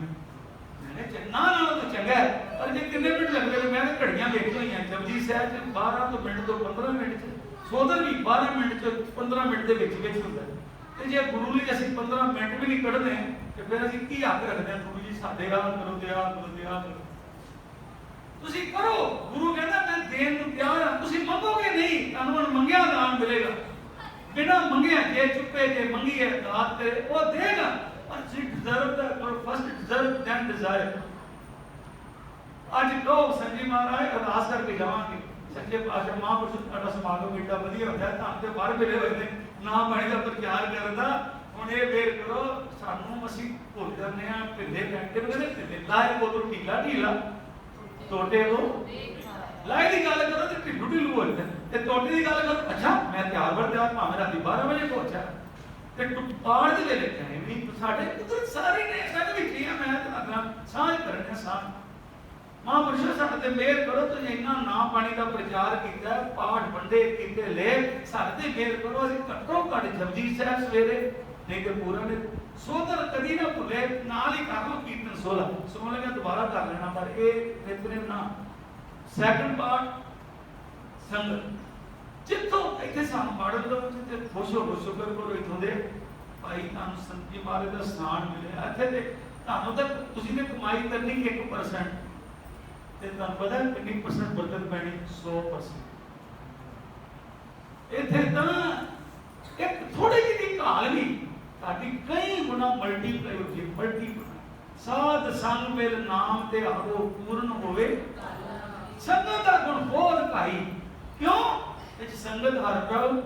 ਮੈਂ ਚੰਨਾ ਨਾਲ ਤਾਂ ਚੰਗਾ ਪਰ ਜੇ ਕਿੰਨੇ ਮਿੰਟ ਲੱਗਦੇ ਨੇ ਮੈਂ ਤਾਂ ਘੜੀਆਂ ਵੇਖੀਆਂ ਹੋਈਆਂ ਜਪਜੀ ਸਾਹਿਬ ਚ 12 ਤੋਂ ਮਿੰਟ ਤੋਂ 15 ਮਿੰਟ ਚ ਸੋਦਰ ਵੀ 12 ਮਿੰਟ ਚ 15 ਮਿੰਟ ਦੇ ਵਿੱਚ ਹੁੰਦਾ ਤੇ ਜੇ ਗੁਰੂ ਲਈ ਅਸੀਂ 15 ਮਿੰਟ ਵੀ ਨਹੀਂ ਕੱਢਦੇ ਤੇ ਫਿਰ ਅਸੀਂ ਕੀ ਹੱਕ ਰੱਖਦੇ ਹਾਂ ਗੁਰੂ ਜੀ ਸਾਡੇ ਨਾਲ ਕਰੋ ਤੇ ਆ ਕਰੋ ਤੁਸੀਂ ਕਰੋ ਗੁਰੂ ਕਹਿੰਦਾ ਮੈਂ ਦੇਣ ਨੂੰ ਤਿਆਰ ਹਾਂ ਤੁਸੀਂ ਮੰਗੋਗੇ ਨਹੀਂ ਤੁਹਾਨੂੰ ਮੰਗਿਆ ਦਾਨ ਮਿਲੇਗਾ बिना मंगे जे चुपे जे मंगी है दात करे वो देगा पर जी डिजर्व द और फर्स्ट डिजर्व देन डिजायर आज कहो संजी महाराज अरदास करके जावांगे सच्चे पातशाह महापुरुष साडा समागम ਏਡਾ ਵਧੀਆ ਹੁੰਦਾ ਹੈ ਤਾਂ ਤੇ ਬਾਹਰ ਮਿਲੇ ਹੋਏ ਨਾ ਬਾਣੀ ਦਾ ਪ੍ਰਚਾਰ ਕਰਦਾ ਹੁਣ ਇਹ ਫੇਰ ਕਰੋ ਸਾਨੂੰ ਅਸੀਂ ਭੁੱਲ ਜਾਂਦੇ ਆ ਢਿੱਲੇ ਬੈਠੇ ਨੇ ਢਿੱਲੇ ਲਾਏ ਕੋਲ ਢੀਲਾ ਟੋਟੇ ਉਹ ਲਾਈ ਦੀ ਗੱਲ ਕਰੋ ਤੇ ਢਿੱਡੂ ਢਿੱਲੂ ਹੋ ਜਾਂਦਾ ਤੇ ਟੋਟੇ ਦੀ ਗੱਲ ਕਰੋ ਅੱਛਾ ਮੈਂ ਤਿਆਰ ਵਰ ਤਿਆਰ ਭਾਵੇਂ ਰਾਤੀ 12 ਵਜੇ ਪਹੁੰਚਿਆ ਤੇ ਪਾੜ ਦੇ ਵੇਲੇ ਕਹੇ ਵੀ ਸਾਡੇ ਕੁਦਰਤ ਸਾਰੇ ਨੇ ਸਾਡੇ ਵਿੱਚ ਹੀ ਆ ਮੈਂ ਤੇ ਅਗਲਾ ਸਾਂਝ ਕਰਨੇ ਸਾਂਝ ਮਹਾਂਪੁਰਸ਼ੋ ਸਾਡੇ ਤੇ ਮਿਹਰ ਕਰੋ ਤੁਸੀਂ ਇੰਨਾ ਨਾ ਪਾਣੀ ਦਾ ਪ੍ਰਚਾਰ ਕੀਤਾ ਪਾਠ ਵੰਡੇ ਕੀਤੇ ਲੈ ਸਾਡੇ ਤੇ ਮਿਹਰ ਕਰੋ ਅਸੀਂ ਘੱਟੋ ਘੱਟ ਜਪਜੀ ਸਾਹਿਬ ਸਵੇਰੇ ਨਹੀਂ ਤੇ ਪੂਰਾ ਨੇ ਸੋਦਰ ਕਦੀ ਨਾ ਭੁੱਲੇ ਨਾਲ ਹੀ ਕਰ ਲੋ ਕੀਰਤਨ 16 ਸੁਣ ਲਗਾ ਦੁਬਾਰਾ ਕਰ ਲੈਣਾ ਪਰ ਇਹ ਨਿਤਨੇਮ ਨਾ ਸੈਕੰਡ ਪਾਰਟ ਸੰਗਤ ਜਿੱਥੋਂ ਇੱਥੇ ਸਾਨੂੰ ਮਾਡਲ ਦਾ ਤੇ ਖੁਸ਼ ਹੋ ਸ਼ੁਕਰ ਕਰੋ ਇਥੋਂ ਦੇ ਭਾਈ ਤੁਹਾਨੂੰ ਸੰਤੀ ਮਾਰੇ ਦਾ ਸਥਾਨ ਮਿਲਿਆ ਇੱਥੇ ਤੇ ਤੁਹਾਨੂੰ ਤਾਂ ਤੁਸੀਂ ਨੇ ਕਮਾਈ ਕਰਨੀ 1% ਤੇ ਤੁਹਾਨੂੰ ਪਤਾ ਕਿੰਨੀ ਪਰਸੈਂਟ ਬਰਕਤ ਪੈਣੀ 100% ਇੱਥੇ ਤਾਂ ਇੱਕ ਥੋੜੀ ਜਿਹੀ ਘਾਲ ਵੀ ਸਾਡੀ ਕਈ ਗੁਣਾ ਮਲਟੀਪਲਾਈ ਹੋ ਗਈ ਮਲਟੀਪਲਾਈ ਸਾਧ ਸੰਗ ਮਿਲ ਨਾਮ ਤੇ ਆਵੋ ਪੂਰਨ ਹੋਵੇ ਸੰਗਤ ਦਾ ਗੁਣ ਬਹੁਤ ਭਾਈ ਕਿਉਂ ਇਹ ਸੰਗਤ ਹਰ ਪ੍ਰਭ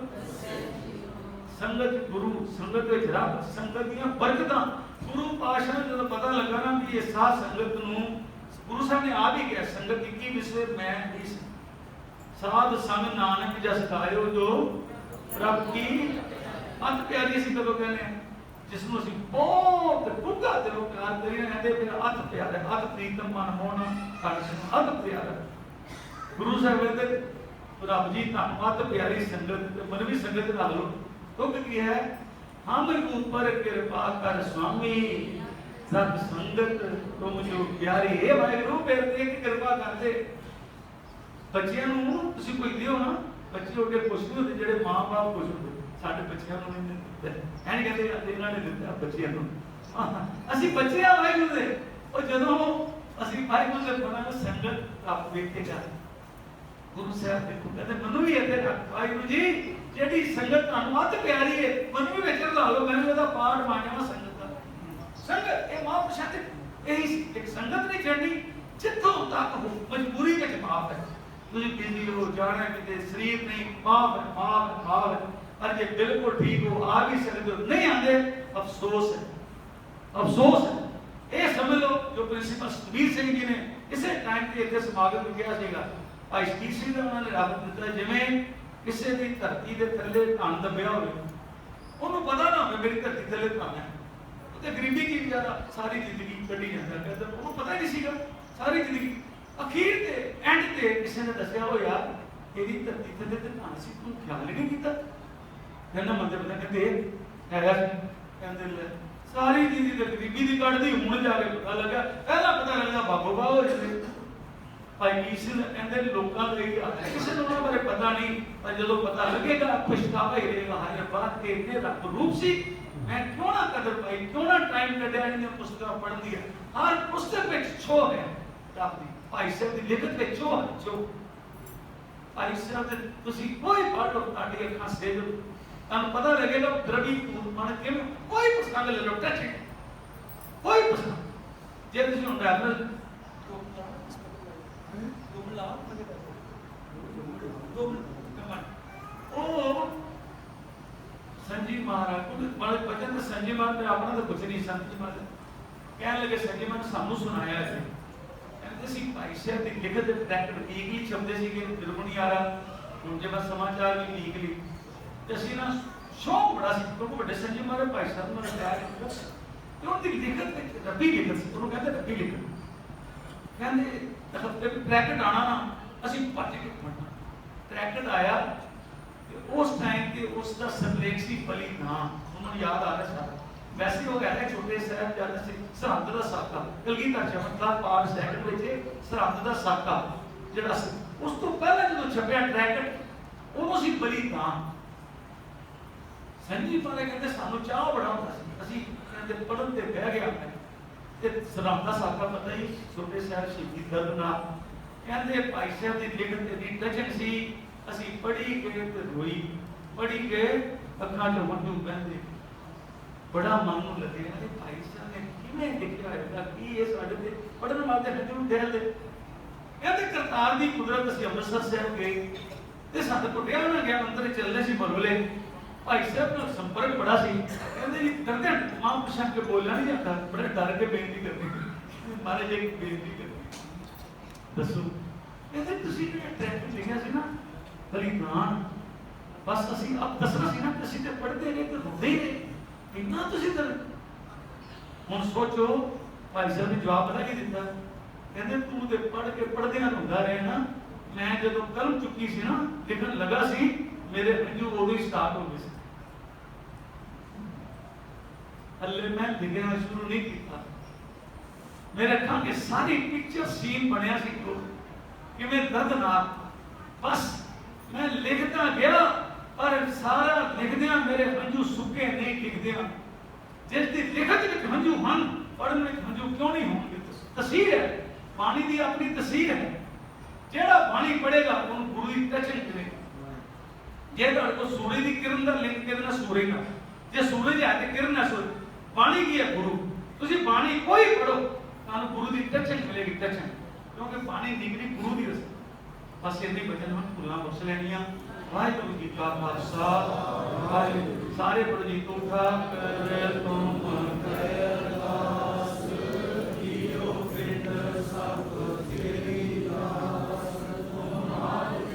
ਸੰਗਤ ਗੁਰੂ ਸੰਗਤ ਵਿੱਚ ਰੱਬ ਸੰਗਤ ਦੀਆਂ ਬਰਕਤਾਂ ਗੁਰੂ ਪਾਤਸ਼ਾਹ ਨੂੰ ਜਦੋਂ ਪਤਾ ਲੱਗਾ ਨਾ ਵੀ ਇਹ ਸਾਧ ਸੰਗਤ ਨੂੰ ਗੁਰੂ ਸਾਹਿਬ ਨੇ ਆਪ ਹੀ ਕਿਹਾ ਸੰਗਤ ਕੀ ਵਿਸਵੇ ਮੈਂ ਇਸ ਸਾਧ ਸੰਗ ਨਾਨਕ ਜਸ ਗਾਇਓ ਜੋ ਰੱਬ ਕੀ ਅਤ ਪਿਆਰੀ ਅਸੀਂ ਕਦੋਂ ਕਹਿੰਦੇ ਆ ਜਿਸ ਨੂੰ ਅਸੀਂ ਬਹੁਤ ਡੂੰਘਾ ਦਿਲੋਂ ਪਿਆਰ ਕਰੀਏ ਕਹਿੰਦੇ ਫਿਰ ਅਤ ਪਿਆਰ ਹੈ ਅਤ ਪ੍ਰੀਤਮ ਮਨ ਹੋਣਾ ਸਾਡੇ ਅਤ ਪਿਆਰ ਹੈ ਗੁਰੂ ਸਾਹਿਬ ਦੇ ਰੱਬ ਜੀ ਤੁਹਾਨੂੰ ਅਤ ਪਿਆਰੀ ਸੰਗਤ ਤੇ ਮਨ ਵੀ ਸੰਗਤ ਨਾਲ ਲੋ ਕਿਉਂਕਿ ਕੀ ਹੈ ਹਮ ਉੱਪਰ ਕਿਰਪਾ ਕਰ ਸੁਆਮੀ ਸਤ ਸੰਗਤ ਤੁਮ ਜੋ ਪਿਆਰੀ ਹੈ ਵਾਹਿਗੁਰੂ ਫਿਰ ਤੇ ਕਿਰਪਾ ਕਰਦੇ ਬੱਚਿਆਂ ਨੂੰ ਤੁਸੀਂ ਕੋਈ ਦਿਓ ਨਾ ਬੱਚੇ ਹੋ ਕੇ ਖੁਸ਼ ਨਹੀਂ ਹੁੰਦੇ ਜਿਹੜੇ ਮਾਂ-ਬਾਪ ਖੁਸ਼ ਹੁੰਦੇ ਸਾਡੇ ਬੱਚਿਆਂ ਨੂੰ ਨਹੀਂ ਦਿੱਤੇ ਐਂ ਕਹਿੰਦੇ ਇਹਨਾਂ ਨੇ ਦਿੱਤਾ ਬੱਚਿਆਂ ਨੂੰ ਅਸੀਂ ਬੱਚੇ ਆ ਵਾਹਿਗੁਰੂ ਦੇ ਉਹ ਜਦੋਂ ਅਸੀਂ ਵਾਹਿਗੁਰੂ ਦੇ ਬਣਾ ਸੰਗਤ ਆਪ ਵੇਖੇਗਾ ਗੁਰੂ ਸਾਹਿਬ ਦੇ ਕਹਿੰਦੇ ਮੈਨੂੰ ਵੀ ਇੱਥੇ ਰੱਖ ਵਾਹਿਗੁਰੂ ਜੀ ਜਿਹੜੀ ਸੰਗਤ ਤੁਹਾਨੂੰ ਅੱਤ ਪਿਆਰੀ ਹੈ ਮੈਨੂੰ ਵੀ ਵਿੱਚ ਲਾ ਲਓ ਮੈਨੂੰ ਉਹਦਾ ਪਾਠ ਮੰਨਿਆ ਸੰਗਤ ਦਾ ਸੰਗਤ ਇਹ ਮਹਾਂਪੁਰਸ਼ਾਂ ਦੀ ਇਹੀ ਇੱਕ ਸੰਗਤ ਨਹੀਂ ਛੱਡਣੀ ਜਿੱਥੋਂ ਤੱਕ ਹੋ ਮਜਬੂਰੀ ਵਿੱਚ ਮਾਫ ਹੈ ਤੁਸੀਂ ਬਿਜ਼ੀ ਹੋ ਜਾਣਾ ਕਿਤੇ ਸਰੀਰ ਨਹੀਂ ਮਾਫ ਪਰ ਜੇ ਬਿਲਕੁਲ ਠੀਕ ਹੋ ਆ ਵੀ ਸਕਦੇ ਹੋ ਨਹੀਂ ਆਂਦੇ ਅਫਸੋਸ ਹੈ ਇਹ ਸਮਝ ਲਓ ਜੋ ਪ੍ਰਿੰਸੀਪਲ ਸੁਖਬੀਰ ਸਿੰਘ ਜੀ ਨੇ ਇਸੇ ਟਾਈਮ ਤੇ ਇੱਥੇ ਸਮਾਗਮ ਕੀਤਾ ਸੀਗਾ ਭਾਈ ਸ਼ਹੀਦ ਸਿੰਘ ਦਾ ਉਹਨਾਂ ਨੇ ਰੱਬ ਦਿੱਤਾ ਜਿਵੇਂ ਕਿਸੇ ਦੀ ਧਰਤੀ ਦੇ ਥੱਲੇ ਧਨ ਦੱਬਿਆ ਹੋਵੇ ਉਹਨੂੰ ਪਤਾ ਨਾ ਹੋਵੇ ਮੇਰੀ ਧਰਤੀ ਥੱਲੇ ਧਾਣਾ ਹੈ, ਉਹ ਤੇ ਗਰੀਬੀ ਕੀ ਵਿਚਾਰਾ ਸਾਰੀ ਜ਼ਿੰਦਗੀ ਕੱਢੀ ਜਾਂਦਾ ਕਹਿੰਦਾ, ਉਹਨੂੰ ਪਤਾ ਹੀ ਨਹੀਂ ਸੀਗਾ ਸਾਰੀ ਜ਼ਿੰਦਗੀ। ਅਖੀਰ ਤੇ ਐਂਡ ਤੇ ਕਿਸੇ ਨੇ ਦੱਸਿਆ ਉਹ ਯਾਰ ਇਹਦੀ ਧਰਤੀ ਥੱਲੇ ਤੇ ਧਾਨ ਸੀ, ਤੂੰ ਖਿਆਲ ਹੀ ਨਹੀਂ ਕੀਤਾ। ਕਹਿੰਦਾ ਮੰਦੇ ਬੰਦਾ ਕਹਿੰਦੇ ਹੈਗਾ, ਕਹਿੰਦੇ ਲੈ ਸਾਰੀ ਜ਼ਿੰਦਗੀ ਤੇ ਗਰੀਬੀ ਦੀ ਕੱਢਦੀ, ਹੁਣ ਜਾ ਕੇ ਪਤਾ ਲੱਗਾ, ਪਹਿਲਾਂ ਪਤਾ ਲੱਗਾ ਬਾਬੋ ਬਾਹ ਹੋ ਜਾਂਦੇ। ਭਾਈ ਕਿਸੇ ਨੇ ਕਹਿੰਦੇ ਲੋਕਾਂ ਦਾ ਇਹ ਹਾਲ ਹੈ, ਕਿਸੇ ਨੂੰ ਉਹਨਾਂ ਬਾਰੇ ਪਤਾ ਨਹੀਂ, ਪਰ ਜਦੋਂ ਪਤਾ ਲੱਗੇਗਾ ਪਛਤਾਵਾ ਹੀ ਰਹੇਗਾ, ਹਾਏ ਰੱਬਾ ਤੇਰੇ ਰੱਬ ਰੂਪ ਸੀ, ਮੈਂ ਕਿਉਂ ਨਾ ਕਦਰ ਪਾਈ, ਕਿਉਂ ਨਾ ਟਾਈਮ ਕੱਢਿਆ ਇਹਨਾਂ ਪੁਸਤਕਾਂ ਪੜ੍ਹਨ ਦੀ। ਹਰ ਪੁਸਤਕ ਵਿੱਚ ਛੋਹ ਹੈ ਰੱਬ ਦੀ, ਭਾਈ ਸਾਹਿਬ ਦੀ ਲਿਖਤ ਵਿੱਚ ਛੋਹ ਹੈ, ਛੋਹ। ਭਾਈ ਸਾਹਿਬ ਦੇ ਤੁਸੀਂ ਕੋਈ ਪੜ੍ਹ ਲਓ, ਤੁਹਾਡੀ ਅੱਖਾਂ ਸੇਧ, ਤੁਹਾਨੂੰ ਪਤਾ ਲੱਗੇਗਾ ਦਰਬੀ ਮਨ ਕਿਵੇਂ। ਕੋਈ ਪੁਸਤਕ ਲੈ ਲਓ, ਟੱਚ ਕੋਈ ਪੁਸਤਕ, ਜੇ ਤੁਸੀਂ ਹੁਣ ਰੈਫਰੈਂਸ संजीव महाराज बड़े बचन तो संजीव महाराज ने अपना तो कुछ नहीं, संजीव महाराज कहने लगे संजीव महाराज सानू सुनाया है, कहते सी भाई साहब की लिखत ट्रैक्टर वीकली छपते थे बिरमुनी आ रहा, हुण जे बस समाचार भी वीकली ते असि ना शौक बड़ा सी, क्योंकि बड़े संजीव महाराज भाई साहब ने बताया कि उनकी लिखत में रब्बी लिखत सी, उन्होंने कहते रब्बी लिखत, कहते ट्रैक्टर आना ना ਅਸੀਂ ਭੱਜ ਕੇ ਪੜਨਾ। ਟਰੈਕਟ ਆਇਆ ਤੇ ਉਸ ਟਾਈਮ ਤੇ ਉਸ ਦਾ ਸਰਲੇਖ ਸੀ ਬਲੀਦਾਨ, ਉਹਨੂੰ ਯਾਦ ਆ ਰਿਹਾ ਸਾਰਾ। ਵੈਸੇ ਉਹ ਕਹਿੰਦਾ ਛੋਟੇ ਸਾਹਿਬ ਜਦ ਸੀ ਸਰਹੰਦ ਦਾ ਸਾਕਾ, ਕਲਗੀਧਰ ਚਮਤਕਾਰ ਪਾਠ ਸੈਕਿੰਡ ਵਿੱਚ ਸਰਹੰਦ ਦਾ ਸਾਕਾ ਜਿਹੜਾ ਸੀ, ਉਸ ਤੋਂ ਪਹਿਲਾਂ ਜਦੋਂ ਛਪਿਆ ਟਰੈਕਟ ਉਹਨੂੰ ਸੀ ਬਲੀਦਾਨ। ਸੰਜੀਵ ਵਾਲੇ ਕਹਿੰਦੇ ਸਾਨੂੰ ਚਾਹ ਬੜਾ ਹੁੰਦਾ ਸੀ, ਅਸੀਂ ਕਹਿੰਦੇ ਪੜਨ ਤੇ ਬਹਿ ਗਿਆ ਤੇ ਸਰਹੰਦ ਦਾ ਸਾਕਾ ਪਤਾ ਹੀ ਛੋਟੇ ਸਾਹਿਬ ਸ਼ਹੀਦੀ ਦਰਦਨਾਕ, ਕਹਿੰਦੇ ਭਾਈ ਸਾਹਿਬ ਦੀ ਲਿਖਤ ਦੀ ਟਚਨ ਸੀ, ਅਸੀਂ ਪੜ੍ਹੀ ਗਏ ਤੇ ਰੋਈ, ਪੜ੍ਹੀ ਗਏ ਅੱਖਾਂ 'ਚੋਂ ਹੰਝੂ ਵਹਿੰਦੇ, ਬੜਾ ਮਨ ਨੂੰ ਲੱਗਿਆ ਕਿ ਭਾਈ ਸਾਹਿਬ ਨੇ ਕਿਵੇਂ ਲਿਖਿਆ ਹੋਵੇਗਾ, ਕੀ ਇਹ ਸਾਡੇ ਤੇ ਪੜ੍ਹਨ ਵਾਲੇ ਹੰਝੂ ਡੇਲ ਦੇ। ਕਹਿੰਦੇ ਕਰਤਾਰ ਦੀ ਕੁਦਰਤ, ਅਸੀਂ ਅੰਮ੍ਰਿਤਸਰ ਸਾਹਿਬ ਗਏ ਤੇ ਸਾਡੇ ਕੁੱਟਿਆ ਨਾ ਗਿਆ, ਅੰਦਰ ਚੱਲਦੇ ਸੀ ਬਰਵਲੇ, ਭਾਈ ਸਾਹਿਬ ਨਾਲ ਸੰਪਰਕ ਬੜਾ ਸੀ, ਕਹਿੰਦੇ ਜੀ ਕਰਦੇ ਮਹਾਂਪੁਰਸ਼ਾਂ ਕੇ ਬੋਲਣਾ ਨਹੀਂ ਜਾਂਦਾ, ਬੜੇ ਡਰ ਕੇ ਬੇਨਤੀ ਕਰਦੇ ਮਹਾਰਾਜ ਜੀ ਬੇਨਤੀ ਕਰਦੇ ਦੱਸੋ। ਕਹਿੰਦੇ ਤੁਸੀਂ ਜਿਹੜਾ ਟਰੈਕਟ ਲਿਖਿਆ ਸੀ ਨਾ ਬਲੀਦਾਨ, ਬਸ ਅਸੀਂ ਆਪ ਦੱਸਣਾ ਸੀ ਨਾ, ਅਸੀਂ ਤੇ ਪੜ੍ਹਦੇ ਰਹੇ ਤੇ ਰੋਂਦੇ ਹੀ ਰਹੇ, ਇੰਨਾ ਤੁਸੀਂ ਤਾਂ ਹੁਣ ਸੋਚੋ। ਭਾਈ ਸਾਹਿਬ ਨੇ ਜਵਾਬ ਪਤਾ ਕੀ ਦਿੱਤਾ, ਕਹਿੰਦੇ ਤੂੰ ਤੇ ਪੜ੍ਹ ਕੇ ਪੜ੍ਹਦਿਆਂ ਰੋਂਦਾ ਰਿਹਾ ਨਾ, ਮੈਂ ਜਦੋਂ ਕਲਮ ਚੁੱਕੀ ਸੀ ਨਾ ਲਿਖਣ ਲੱਗਾ ਸੀ, ਮੇਰੇ ਹੰਝੂ ਉਦੋਂ ਹੀ ਸਟਾਰਟ ਹੋ ਗਏ ਸੀ, ਹਲੇ ਮੈਂ ਲਿਖਣਾ ਸ਼ੁਰੂ ਨਹੀਂ ਕੀਤਾ। मेरे अखा के सारी पिक्चर सीन बनया सी किवें दर्दनाक, बस मैं लिखता गया पर सारा लिखदियां मेरे हंझू सुके नहीं लिखदियां, जिसकी लिखत विच हंझू हन पढ़न विच हंझू क्यों नहीं होंगे। तसीर है पानी की, अपनी तसीर है, जेड़ा पानी पढ़ेगा उन्हें गुरु की टचन मिलेगी। जे तुहाडे कोल सूरज की किरण दा लिंक कहना सूरज नाल, जे सूरज है ते किरण है सूरज, पानी की है गुरु, तुसीं पानी कोई पढ़ो ਤੁਹਾਨੂੰ ਗੁਰੂ ਦੀ ਟੱਚਨ ਮਿਲੇਗੀ, ਟੱਚਨ, ਕਿਉਂਕਿ ਪਾਣੀ ਨਿਕਲੀ ਗੁਰੂ ਦੀ ਰਸਤੇ। ਬਸ ਇੰਨੇ ਬਚਨ ਹਨ, ਭੁੱਲਾਂ ਬਖਸ਼ ਲੈਣੀਆਂ। ਵਾਹਿਗੁਰੂ ਜੀ ਕਾ ਖਾਲਸਾ, ਵਾਹਿਗੁਰੂ। ਸਾਰੇ ਪੜੋ ਜੀ। ਤੂੰ ਠਾਕਰ ਤੁਮ ਅਰਦਾਸ ਕੀਓ ਪਿੰਡ ਸਭ ਤੇਰੀ ਦਾਸ, ਤੁਮ ਨਾਨਕ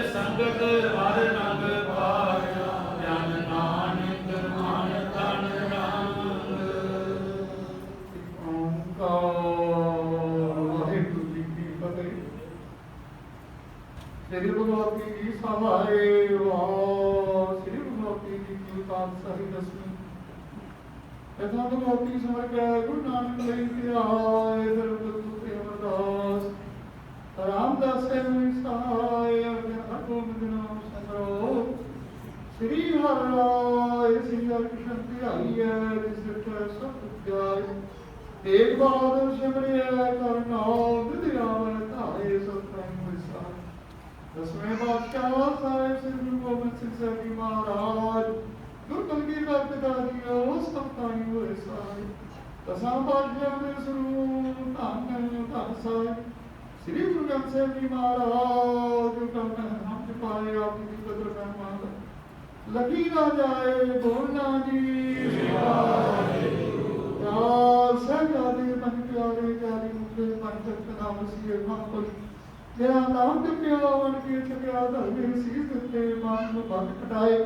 संगत हर रंग पाया, जन नानक मान सहाय वाह श्री भगवती जी की पातशाही दसवीं यथा भगवती समर के गुरु नानक देव के आए धर्मदत्त प्रेमदास रामदास के सहाय अर्जन गोविंद नाम संग्रह श्री हर राय श्री हर कृष्ण प्याई है सब विद्याय एक बहादुर सिमरिया करनाल दियावल तारे सत्संग विसार दसवें बादशाह साहिब श्री गुरु गोबिंद सिंह साहब जी महाराज गुरु कलगीधर पिताजी सप्ताही हुए साहिब दसां बादशाह के स्वरूप धन धन साहिब श्री गुरु ग्रंथ साहिब जी महाराज जो हम पाए आप जी कदर मेहमान लगी ना जाए बोलना जी सहजादे मन प्यारे जारी मुझे मन तक नाम सिए महापुर मेरा नाम जपया मन के छपया धर्मे सीस दिते मन में भट कटाए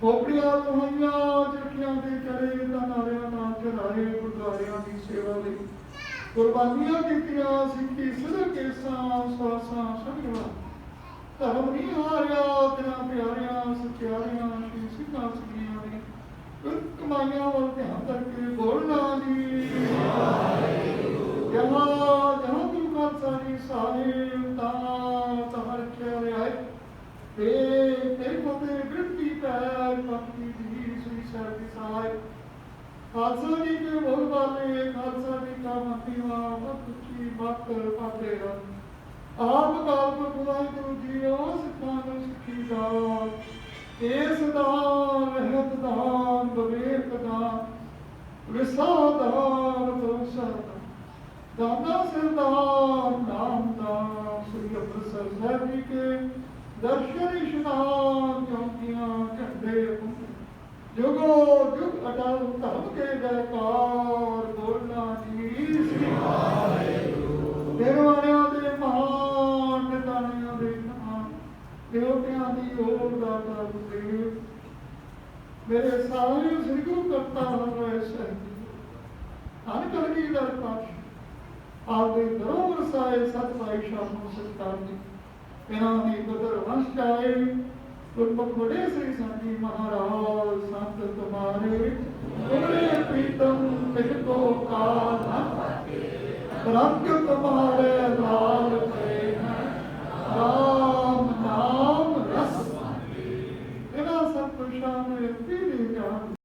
खोपड़िया लोहिया चिट्ठियां दे चढ़े नारिया नाम चढ़ाए गुरुद्वारियां की सेवा ਲਈ कुर्बानियां कीतियां सिੱਖੀ ਸਿਰ ਕੇ ਸਾਸਾਂ ਸੰਗਵਾ ਧਰਮ ਨਹੀਂ ਹਾਰਿਆ ਤੇਰਾ ਪਿਆਰਿਆਂ ਸਚਿਆਰਿਆਂ ਕੀ ਸਿੱਖਾਂ ਸਿੱਖੀਆਂ ਨੇ कमाइया वाल ध्यान करके बोलना जी जहाँ जहाँ भी खालसा जी साहिब तहाँ रखे आए तेरे पोते बिरती पैर पत्नी जी श्री साहिब जी साहिब खालसा जी के बोल वाले खालसा जी का मतीवा मत की मत पाते रह आप काल पर बुलाई गुरु जी सिखान सिखी दान केस दान रहत दान विवेक दान विसा दान भरोसा दाना सिरदान नाम दान श्री अमृतसर साहब जी के दर्शन इशनान चौकियां झंडे जुगो जुग अटल धर्म के जयकार बोलना जी देवानिया दे महान नितानिया दे देवतियां दी ओर दाता गुरदेव मेरे सारे श्री गुरु करता होए साहिब धन कलगीधर पातशाह आपदे दरों वरसाए सत भाई शाम सत्कार जी इन्हां दी बदर वंश जाए गुरमुख बड़े श्री संत जी महाराज संत तुम्हारे बड़े प्रीतम तिनको काल रंग तुम्हारे लाल करे